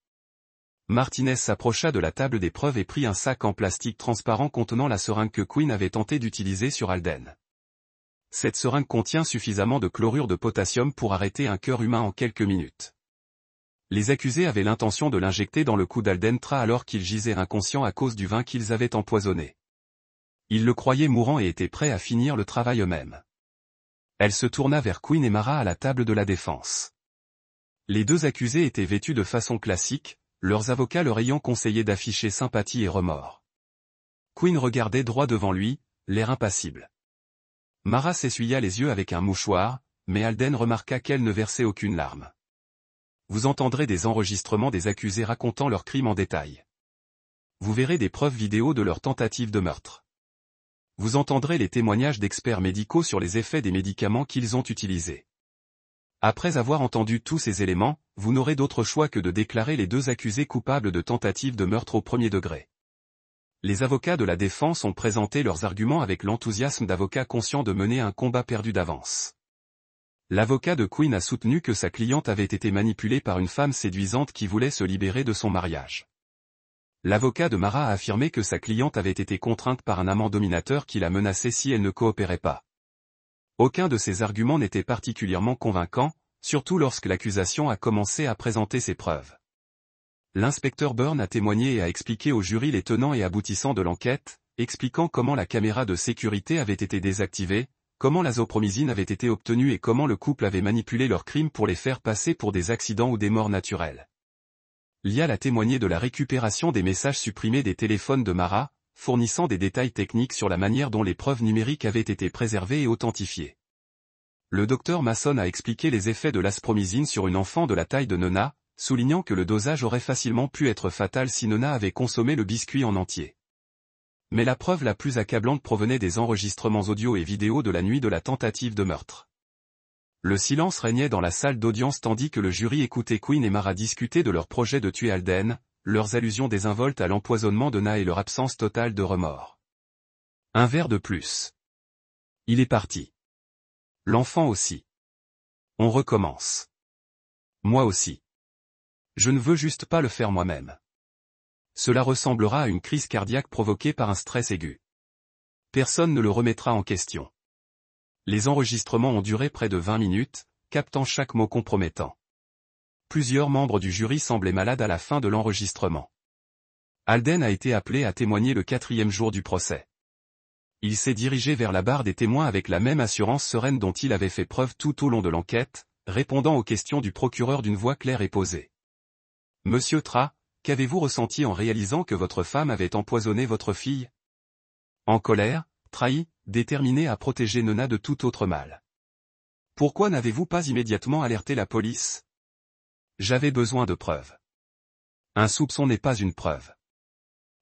Martinez s'approcha de la table des preuves et prit un sac en plastique transparent contenant la seringue que Quinn avait tenté d'utiliser sur Alden. Cette seringue contient suffisamment de chlorure de potassium pour arrêter un cœur humain en quelques minutes. Les accusés avaient l'intention de l'injecter dans le cou d'Alden Tra alors qu'il gisait inconscient à cause du vin qu'ils avaient empoisonné. Ils le croyaient mourant et étaient prêts à finir le travail eux-mêmes. Elle se tourna vers Quinn et Mara à la table de la défense. Les deux accusés étaient vêtus de façon classique, leurs avocats leur ayant conseillé d'afficher sympathie et remords. Quinn regardait droit devant lui, l'air impassible. Mara s'essuya les yeux avec un mouchoir, mais Alden remarqua qu'elle ne versait aucune larme. Vous entendrez des enregistrements des accusés racontant leurs crimes en détail. Vous verrez des preuves vidéo de leur tentative de meurtre. Vous entendrez les témoignages d'experts médicaux sur les effets des médicaments qu'ils ont utilisés. Après avoir entendu tous ces éléments, vous n'aurez d'autre choix que de déclarer les deux accusés coupables de tentative de meurtre au premier degré. Les avocats de la défense ont présenté leurs arguments avec l'enthousiasme d'avocats conscients de mener un combat perdu d'avance. L'avocat de Quinn a soutenu que sa cliente avait été manipulée par une femme séduisante qui voulait se libérer de son mariage. L'avocat de Mara a affirmé que sa cliente avait été contrainte par un amant dominateur qui la menaçait si elle ne coopérait pas. Aucun de ces arguments n'était particulièrement convaincant, surtout lorsque l'accusation a commencé à présenter ses preuves. L'inspecteur Byrne a témoigné et a expliqué au jury les tenants et aboutissants de l'enquête, expliquant comment la caméra de sécurité avait été désactivée, comment l'azophromycine avait été obtenue et comment le couple avait manipulé leurs crimes pour les faire passer pour des accidents ou des morts naturelles. Lial a témoigné de la récupération des messages supprimés des téléphones de Mara, fournissant des détails techniques sur la manière dont les preuves numériques avaient été préservées et authentifiées. Le docteur Mason a expliqué les effets de l'azophromycine sur une enfant de la taille de Nona, soulignant que le dosage aurait facilement pu être fatal si Nona avait consommé le biscuit en entier. Mais la preuve la plus accablante provenait des enregistrements audio et vidéo de la nuit de la tentative de meurtre. Le silence régnait dans la salle d'audience tandis que le jury écoutait Quinn et Mara discuter de leur projet de tuer Alden, leurs allusions désinvoltes à l'empoisonnement de Na et leur absence totale de remords. Un verre de plus. Il est parti. L'enfant aussi. On recommence. Moi aussi. Je ne veux juste pas le faire moi-même. Cela ressemblera à une crise cardiaque provoquée par un stress aigu. Personne ne le remettra en question. Les enregistrements ont duré près de 20 minutes, captant chaque mot compromettant. Plusieurs membres du jury semblaient malades à la fin de l'enregistrement. Alden a été appelé à témoigner le 4e jour du procès. Il s'est dirigé vers la barre des témoins avec la même assurance sereine dont il avait fait preuve tout au long de l'enquête, répondant aux questions du procureur d'une voix claire et posée. « Monsieur Tra, qu'avez-vous ressenti en réalisant que votre femme avait empoisonné votre fille ? » En colère, trahi, déterminé à protéger Nona de tout autre mal. « Pourquoi n'avez-vous pas immédiatement alerté la police ? » J'avais besoin de preuves. Un soupçon n'est pas une preuve.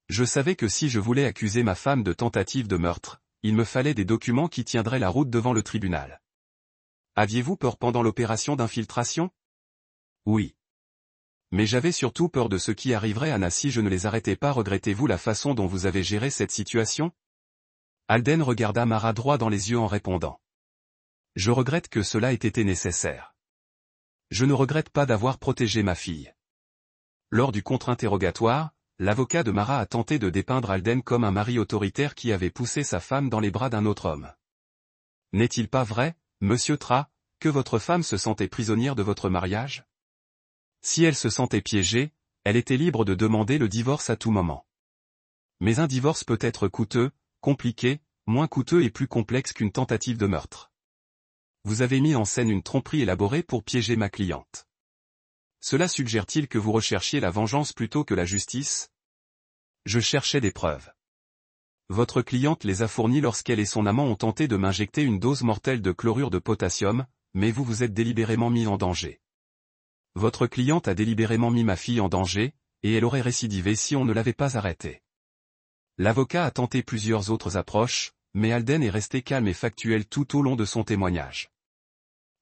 Je savais que si je voulais accuser ma femme de tentative de meurtre, il me fallait des documents qui tiendraient la route devant le tribunal. Aviez-vous peur pendant l'opération d'infiltration ? Oui. Mais j'avais surtout peur de ce qui arriverait à Na si je ne les arrêtais pas. Regrettez-vous la façon dont vous avez géré cette situation ? Alden regarda Mara droit dans les yeux en répondant. Je regrette que cela ait été nécessaire. Je ne regrette pas d'avoir protégé ma fille. Lors du contre-interrogatoire, l'avocat de Mara a tenté de dépeindre Alden comme un mari autoritaire qui avait poussé sa femme dans les bras d'un autre homme. N'est-il pas vrai, monsieur Tra, que votre femme se sentait prisonnière de votre mariage ? Si elle se sentait piégée, elle était libre de demander le divorce à tout moment. Mais un divorce peut être coûteux, compliqué, moins coûteux et plus complexe qu'une tentative de meurtre. Vous avez mis en scène une tromperie élaborée pour piéger ma cliente. Cela suggère-t-il que vous recherchiez la vengeance plutôt que la justice? Je cherchais des preuves. Votre cliente les a fournies lorsqu'elle et son amant ont tenté de m'injecter une dose mortelle de chlorure de potassium, mais vous vous êtes délibérément mis en danger. Votre cliente a délibérément mis ma fille en danger, et elle aurait récidivé si on ne l'avait pas arrêtée. L'avocat a tenté plusieurs autres approches, mais Alden est resté calme et factuel tout au long de son témoignage.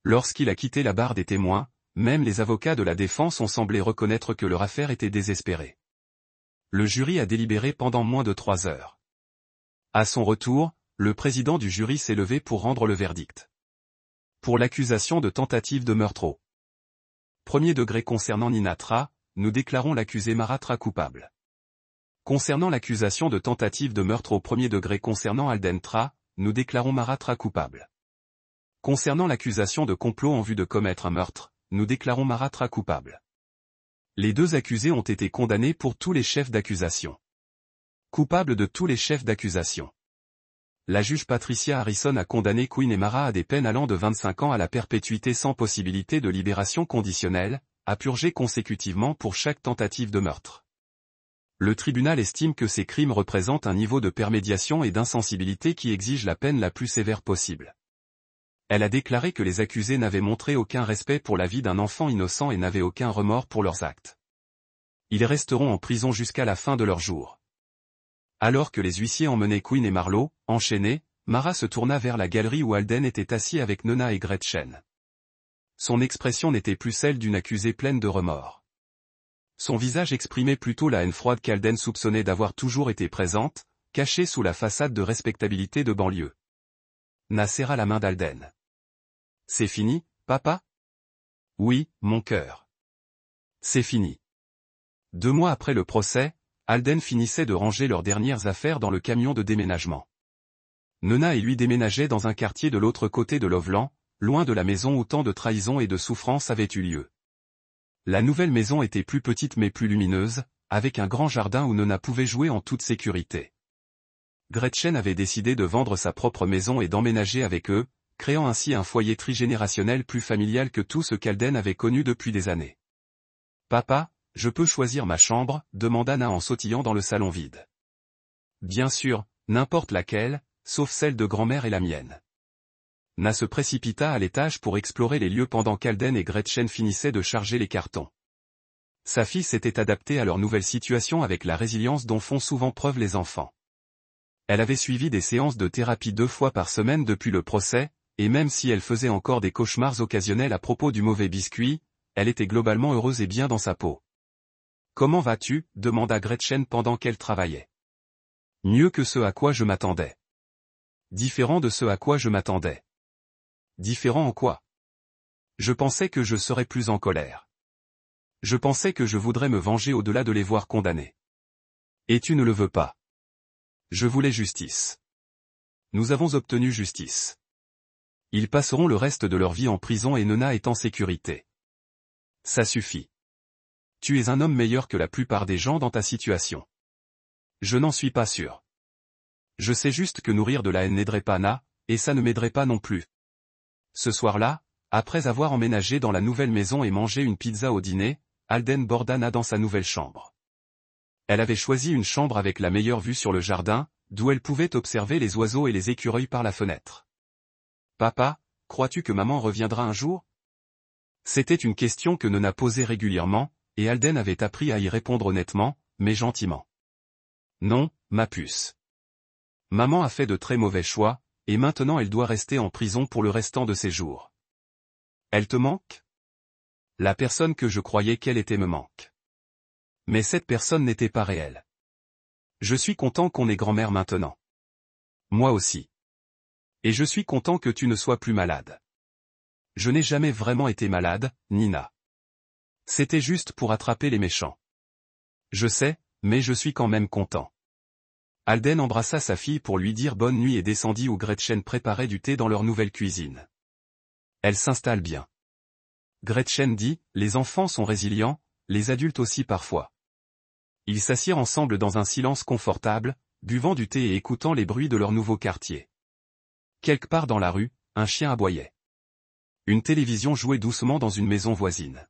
Lorsqu'il a quitté la barre des témoins, même les avocats de la défense ont semblé reconnaître que leur affaire était désespérée. Le jury a délibéré pendant moins de 3 heures. À son retour, le président du jury s'est levé pour rendre le verdict. Pour l'accusation de tentative de meurtre au premier degré concernant Nina Tra, nous déclarons l'accusé Mara Tra coupable. Concernant l'accusation de tentative de meurtre au premier degré concernant Alden Tra, nous déclarons Mara Tra coupable. Concernant l'accusation de complot en vue de commettre un meurtre, nous déclarons Mara Tra coupable. Les deux accusés ont été condamnés pour tous les chefs d'accusation. Coupables de tous les chefs d'accusation. La juge Patricia Harrison a condamné Quinn et Mara à des peines allant de 25 ans à la perpétuité sans possibilité de libération conditionnelle, à purger consécutivement pour chaque tentative de meurtre. Le tribunal estime que ces crimes représentent un niveau de permédiation et d'insensibilité qui exige la peine la plus sévère possible. Elle a déclaré que les accusés n'avaient montré aucun respect pour la vie d'un enfant innocent et n'avaient aucun remords pour leurs actes. Ils resteront en prison jusqu'à la fin de leur jour. Alors que les huissiers emmenaient Quinn et Marlowe, enchaînés, Mara se tourna vers la galerie où Alden était assis avec Nona et Gretchen. Son expression n'était plus celle d'une accusée pleine de remords. Son visage exprimait plutôt la haine froide qu'Alden soupçonnait d'avoir toujours été présente, cachée sous la façade de respectabilité de banlieue. Na serra la main d'Alden. « C'est fini, papa ?»« Oui, mon cœur. C'est fini. » 2 mois après le procès, Alden finissait de ranger leurs dernières affaires dans le camion de déménagement. Nona et lui déménageaient dans un quartier de l'autre côté de Loveland, loin de la maison où tant de trahison et de souffrance avaient eu lieu. La nouvelle maison était plus petite mais plus lumineuse, avec un grand jardin où Nona pouvait jouer en toute sécurité. Gretchen avait décidé de vendre sa propre maison et d'emménager avec eux, créant ainsi un foyer trigénérationnel plus familial que tout ce qu'Alden avait connu depuis des années. « Papa, je peux choisir ma chambre ?» demanda Na en sautillant dans le salon vide. « Bien sûr, n'importe laquelle, sauf celle de grand-mère et la mienne. » Na se précipita à l'étage pour explorer les lieux pendant qu'Alden et Gretchen finissaient de charger les cartons. Sa fille s'était adaptée à leur nouvelle situation avec la résilience dont font souvent preuve les enfants. Elle avait suivi des séances de thérapie 2 fois par semaine depuis le procès, et même si elle faisait encore des cauchemars occasionnels à propos du mauvais biscuit, elle était globalement heureuse et bien dans sa peau. « Comment vas-tu » demanda Gretchen pendant qu'elle travaillait. « Mieux que ce à quoi je m'attendais. »« Différent de ce à quoi je m'attendais. »« Différent en quoi ?»« Je pensais que je serais plus en colère. Je pensais que je voudrais me venger au-delà de les voir condamnés. Et tu ne le veux pas. Je voulais justice. Nous avons obtenu justice. Ils passeront le reste de leur vie en prison et Nona est en sécurité. Ça suffit. Tu es un homme meilleur que la plupart des gens dans ta situation. Je n'en suis pas sûr. Je sais juste que nourrir de la haine n'aiderait pas Na, et ça ne m'aiderait pas non plus. Ce soir-là, après avoir emménagé dans la nouvelle maison et mangé une pizza au dîner, Alden borda Na dans sa nouvelle chambre. Elle avait choisi une chambre avec la meilleure vue sur le jardin, d'où elle pouvait observer les oiseaux et les écureuils par la fenêtre. « Papa, crois-tu que maman reviendra un jour ?» C'était une question que Nona posait régulièrement, et Alden avait appris à y répondre honnêtement, mais gentiment. « Non, ma puce. Maman a fait de très mauvais choix, et maintenant elle doit rester en prison pour le restant de ses jours. Elle te manque ? La personne que je croyais qu'elle était me manque. Mais cette personne n'était pas réelle. Je suis content qu'on est grand-mère maintenant. Moi aussi. Et je suis content que tu ne sois plus malade. Je n'ai jamais vraiment été malade, Nina. C'était juste pour attraper les méchants. Je sais, mais je suis quand même content. » Alden embrassa sa fille pour lui dire bonne nuit et descendit où Gretchen préparait du thé dans leur nouvelle cuisine. « Elle s'installe bien. » Gretchen dit, « Les enfants sont résilients, les adultes aussi parfois. » Ils s'assirent ensemble dans un silence confortable, buvant du thé et écoutant les bruits de leur nouveau quartier. Quelque part dans la rue, un chien aboyait. Une télévision jouait doucement dans une maison voisine.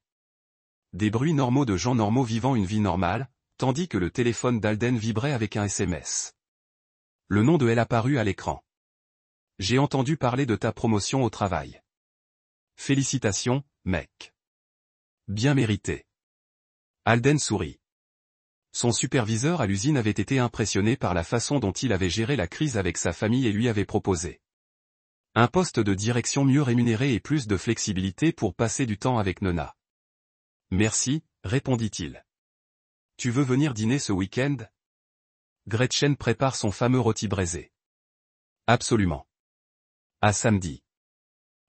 Des bruits normaux de gens normaux vivant une vie normale, tandis que le téléphone d'Alden vibrait avec un SMS. Le nom de elle apparut à l'écran. J'ai entendu parler de ta promotion au travail. Félicitations, mec. Bien mérité. Alden sourit. Son superviseur à l'usine avait été impressionné par la façon dont il avait géré la crise avec sa famille et lui avait proposé un poste de direction mieux rémunéré et plus de flexibilité pour passer du temps avec Nona. Merci, répondit-il. Tu veux venir dîner ce week-end? Gretchen prépare son fameux rôti braisé. Absolument. À samedi.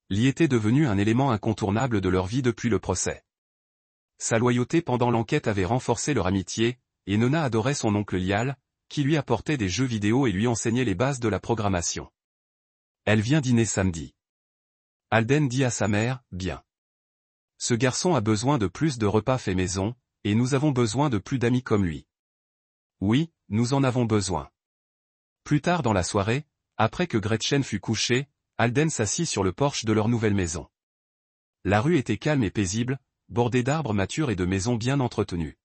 Lee était devenu un élément incontournable de leur vie depuis le procès. Sa loyauté pendant l'enquête avait renforcé leur amitié, et Nona adorait son oncle Lial, qui lui apportait des jeux vidéo et lui enseignait les bases de la programmation. Elle vient dîner samedi. Alden dit à sa mère, bien. Ce garçon a besoin de plus de repas faits maison, et nous avons besoin de plus d'amis comme lui. Oui, nous en avons besoin. Plus tard dans la soirée, après que Gretchen fut couchée, Alden s'assit sur le porche de leur nouvelle maison. La rue était calme et paisible, bordée d'arbres matures et de maisons bien entretenues.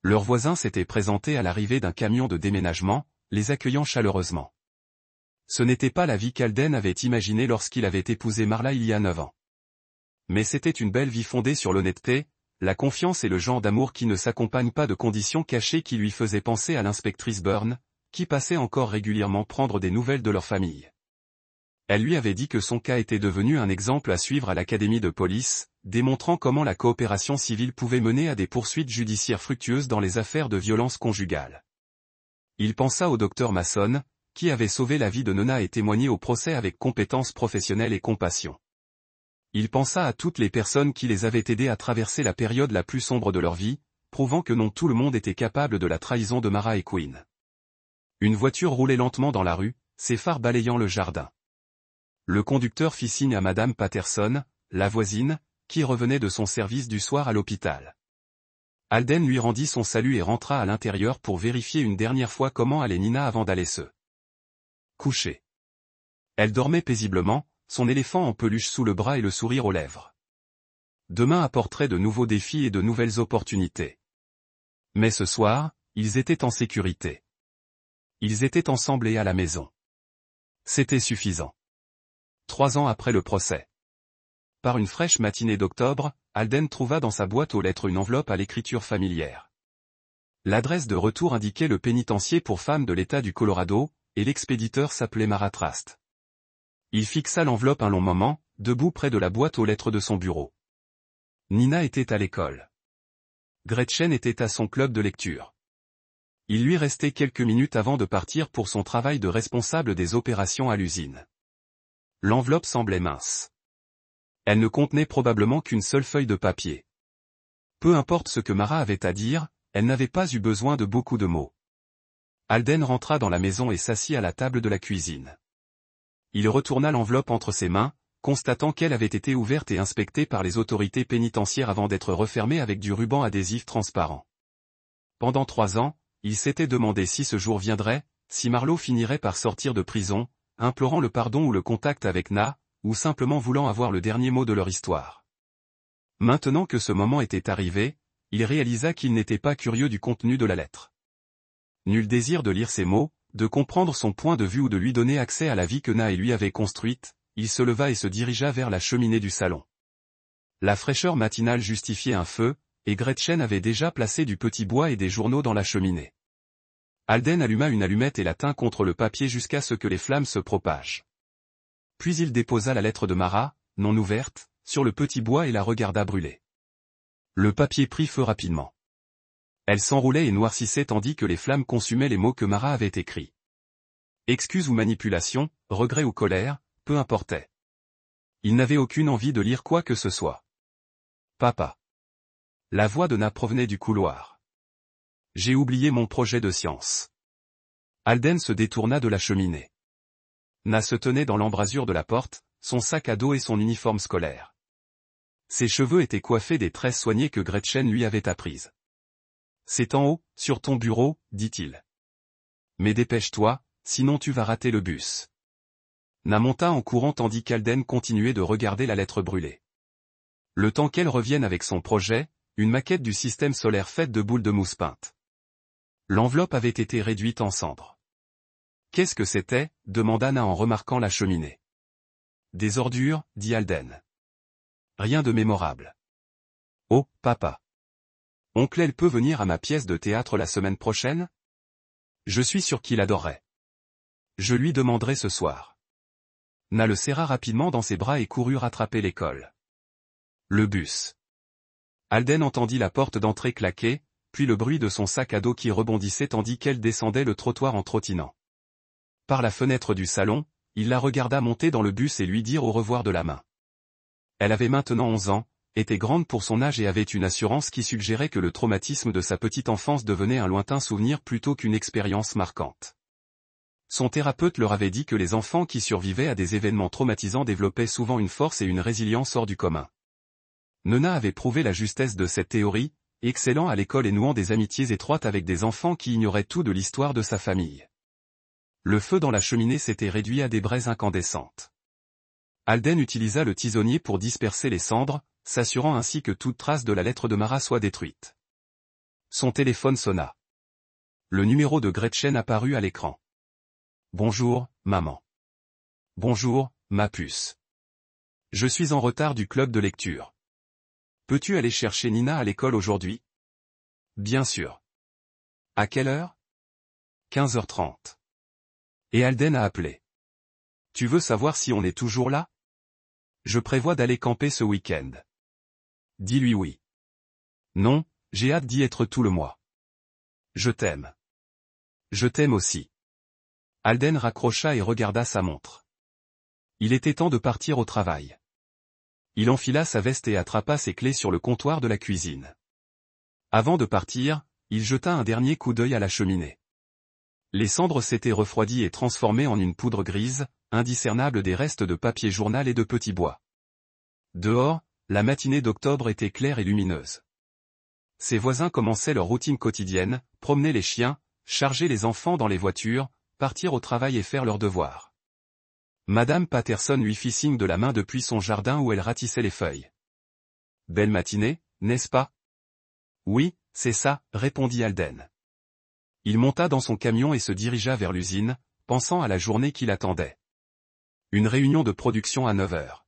Leurs voisins s'étaient présentés à l'arrivée d'un camion de déménagement, les accueillant chaleureusement. Ce n'était pas la vie qu'Alden avait imaginée lorsqu'il avait épousé Marla il y a 9 ans. Mais c'était une belle vie fondée sur l'honnêteté, la confiance et le genre d'amour qui ne s'accompagne pas de conditions cachées qui lui faisaient penser à l'inspectrice Byrne, qui passait encore régulièrement prendre des nouvelles de leur famille. Elle lui avait dit que son cas était devenu un exemple à suivre à l'académie de police, démontrant comment la coopération civile pouvait mener à des poursuites judiciaires fructueuses dans les affaires de violence conjugale. Il pensa au docteur Mason, qui avait sauvé la vie de Nona et témoigné au procès avec compétence professionnelle et compassion. Il pensa à toutes les personnes qui les avaient aidés à traverser la période la plus sombre de leur vie, prouvant que non tout le monde était capable de la trahison de Mara et Quinn. Une voiture roulait lentement dans la rue, ses phares balayant le jardin. Le conducteur fit signe à Madame Patterson, la voisine, qui revenait de son service du soir à l'hôpital. Alden lui rendit son salut et rentra à l'intérieur pour vérifier une dernière fois comment allait Nina avant d'aller se coucher. Elle dormait paisiblement, son éléphant en peluche sous le bras et le sourire aux lèvres. Demain apporterait de nouveaux défis et de nouvelles opportunités. Mais ce soir, ils étaient en sécurité. Ils étaient ensemble et à la maison. C'était suffisant. 3 ans après le procès. Par une fraîche matinée d'octobre, Alden trouva dans sa boîte aux lettres une enveloppe à l'écriture familière. L'adresse de retour indiquait le pénitencier pour femmes de l'État du Colorado, et l'expéditeur s'appelait Mara Trask. Il fixa l'enveloppe un long moment, debout près de la boîte aux lettres de son bureau. Nina était à l'école. Gretchen était à son club de lecture. Il lui restait quelques minutes avant de partir pour son travail de responsable des opérations à l'usine. L'enveloppe semblait mince. Elle ne contenait probablement qu'une seule feuille de papier. Peu importe ce que Mara avait à dire, elle n'avait pas eu besoin de beaucoup de mots. Alden rentra dans la maison et s'assit à la table de la cuisine. Il retourna l'enveloppe entre ses mains, constatant qu'elle avait été ouverte et inspectée par les autorités pénitentiaires avant d'être refermée avec du ruban adhésif transparent. Pendant 3 ans, il s'était demandé si ce jour viendrait, si Marlo finirait par sortir de prison, implorant le pardon ou le contact avec Na, ou simplement voulant avoir le dernier mot de leur histoire. Maintenant que ce moment était arrivé, il réalisa qu'il n'était pas curieux du contenu de la lettre. Nul désir de lire ces mots, de comprendre son point de vue ou de lui donner accès à la vie que Na et lui avaient construite, il se leva et se dirigea vers la cheminée du salon. La fraîcheur matinale justifiait un feu, et Gretchen avait déjà placé du petit bois et des journaux dans la cheminée. Alden alluma une allumette et la tint contre le papier jusqu'à ce que les flammes se propagent. Puis il déposa la lettre de Mara, non ouverte, sur le petit bois et la regarda brûler. Le papier prit feu rapidement. Elle s'enroulait et noircissait tandis que les flammes consumaient les mots que Mara avait écrits. Excuse ou manipulation, regret ou colère, peu importait. Il n'avait aucune envie de lire quoi que ce soit. Papa. La voix de Na provenait du couloir. J'ai oublié mon projet de science. Alden se détourna de la cheminée. Na se tenait dans l'embrasure de la porte, son sac à dos et son uniforme scolaire. Ses cheveux étaient coiffés des tresses soignées que Gretchen lui avait apprises. C'est en haut, sur ton bureau, dit-il. Mais dépêche-toi, sinon tu vas rater le bus. Na monta en courant tandis qu'Alden continuait de regarder la lettre brûlée. Le temps qu'elle revienne avec son projet, une maquette du système solaire faite de boules de mousse peinte. L'enveloppe avait été réduite en cendres. Qu'est-ce que c'était, demanda Na en remarquant la cheminée. Des ordures, dit Alden. Rien de mémorable. Oh, papa. Oncle elle peut venir à ma pièce de théâtre la semaine prochaine? Je suis sûr qu'il adorerait. Je lui demanderai ce soir. Na le serra rapidement dans ses bras et courut rattraper l'école. Le bus. Alden entendit la porte d'entrée claquer, puis le bruit de son sac à dos qui rebondissait tandis qu'elle descendait le trottoir en trottinant. Par la fenêtre du salon, il la regarda monter dans le bus et lui dire au revoir de la main. Elle avait maintenant 11 ans, était grande pour son âge et avait une assurance qui suggérait que le traumatisme de sa petite enfance devenait un lointain souvenir plutôt qu'une expérience marquante. Son thérapeute leur avait dit que les enfants qui survivaient à des événements traumatisants développaient souvent une force et une résilience hors du commun. Nona avait prouvé la justesse de cette théorie, excellant à l'école et nouant des amitiés étroites avec des enfants qui ignoraient tout de l'histoire de sa famille. Le feu dans la cheminée s'était réduit à des braises incandescentes. Alden utilisa le tisonnier pour disperser les cendres, s'assurant ainsi que toute trace de la lettre de Mara soit détruite. Son téléphone sonna. Le numéro de Gretchen apparut à l'écran. « Bonjour, maman. »« Bonjour, ma puce. Je suis en retard du club de lecture. Peux-tu aller chercher Nina à l'école aujourd'hui? » « Bien sûr. »« À quelle heure? » 15h30. Et Alden a appelé. « Tu veux savoir si on est toujours là? Je prévois d'aller camper ce week-end. » Dis-lui oui. « Non, j'ai hâte d'y être tout le mois. »« Je t'aime. »« Je t'aime aussi. » Alden raccrocha et regarda sa montre. Il était temps de partir au travail. Il enfila sa veste et attrapa ses clés sur le comptoir de la cuisine. Avant de partir, il jeta un dernier coup d'œil à la cheminée. Les cendres s'étaient refroidies et transformées en une poudre grise, indiscernable des restes de papier journal et de petits bois. Dehors, la matinée d'octobre était claire et lumineuse. Ses voisins commençaient leur routine quotidienne, promener les chiens, charger les enfants dans les voitures, partir au travail et faire leurs devoirs. Madame Patterson lui fit signe de la main depuis son jardin où elle ratissait les feuilles. « Belle matinée, n'est-ce pas? »« Oui, c'est ça, » répondit Alden. Il monta dans son camion et se dirigea vers l'usine, pensant à la journée qui l'attendait. Une réunion de production à 9h.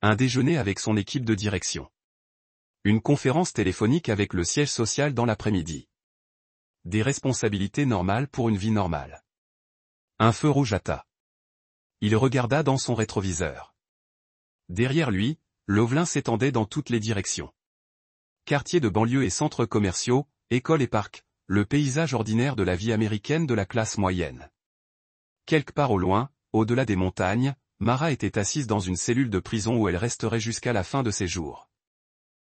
Un déjeuner avec son équipe de direction. Une conférence téléphonique avec le siège social dans l'après-midi. Des responsabilités normales pour une vie normale. Un feu rouge hâta. Il regarda dans son rétroviseur. Derrière lui, l'Ovelin s'étendait dans toutes les directions. Quartiers de banlieue et centres commerciaux, écoles et parcs, le paysage ordinaire de la vie américaine de la classe moyenne. Quelque part au loin, au-delà des montagnes, Mara était assise dans une cellule de prison où elle resterait jusqu'à la fin de ses jours.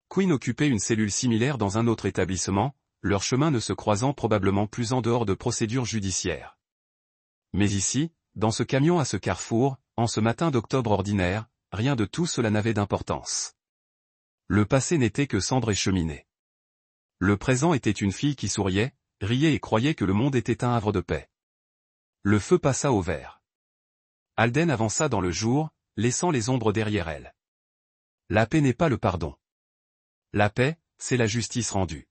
Quinn occupait une cellule similaire dans un autre établissement, leurs chemins ne se croisant probablement plus en dehors de procédures judiciaires. Mais ici, dans ce camion à ce carrefour, en ce matin d'octobre ordinaire, rien de tout cela n'avait d'importance. Le passé n'était que cendre et cheminée. Le présent était une fille qui souriait, riait et croyait que le monde était un havre de paix. Le feu passa au vert. Alden avança dans le jour, laissant les ombres derrière elle. La paix n'est pas le pardon. La paix, c'est la justice rendue.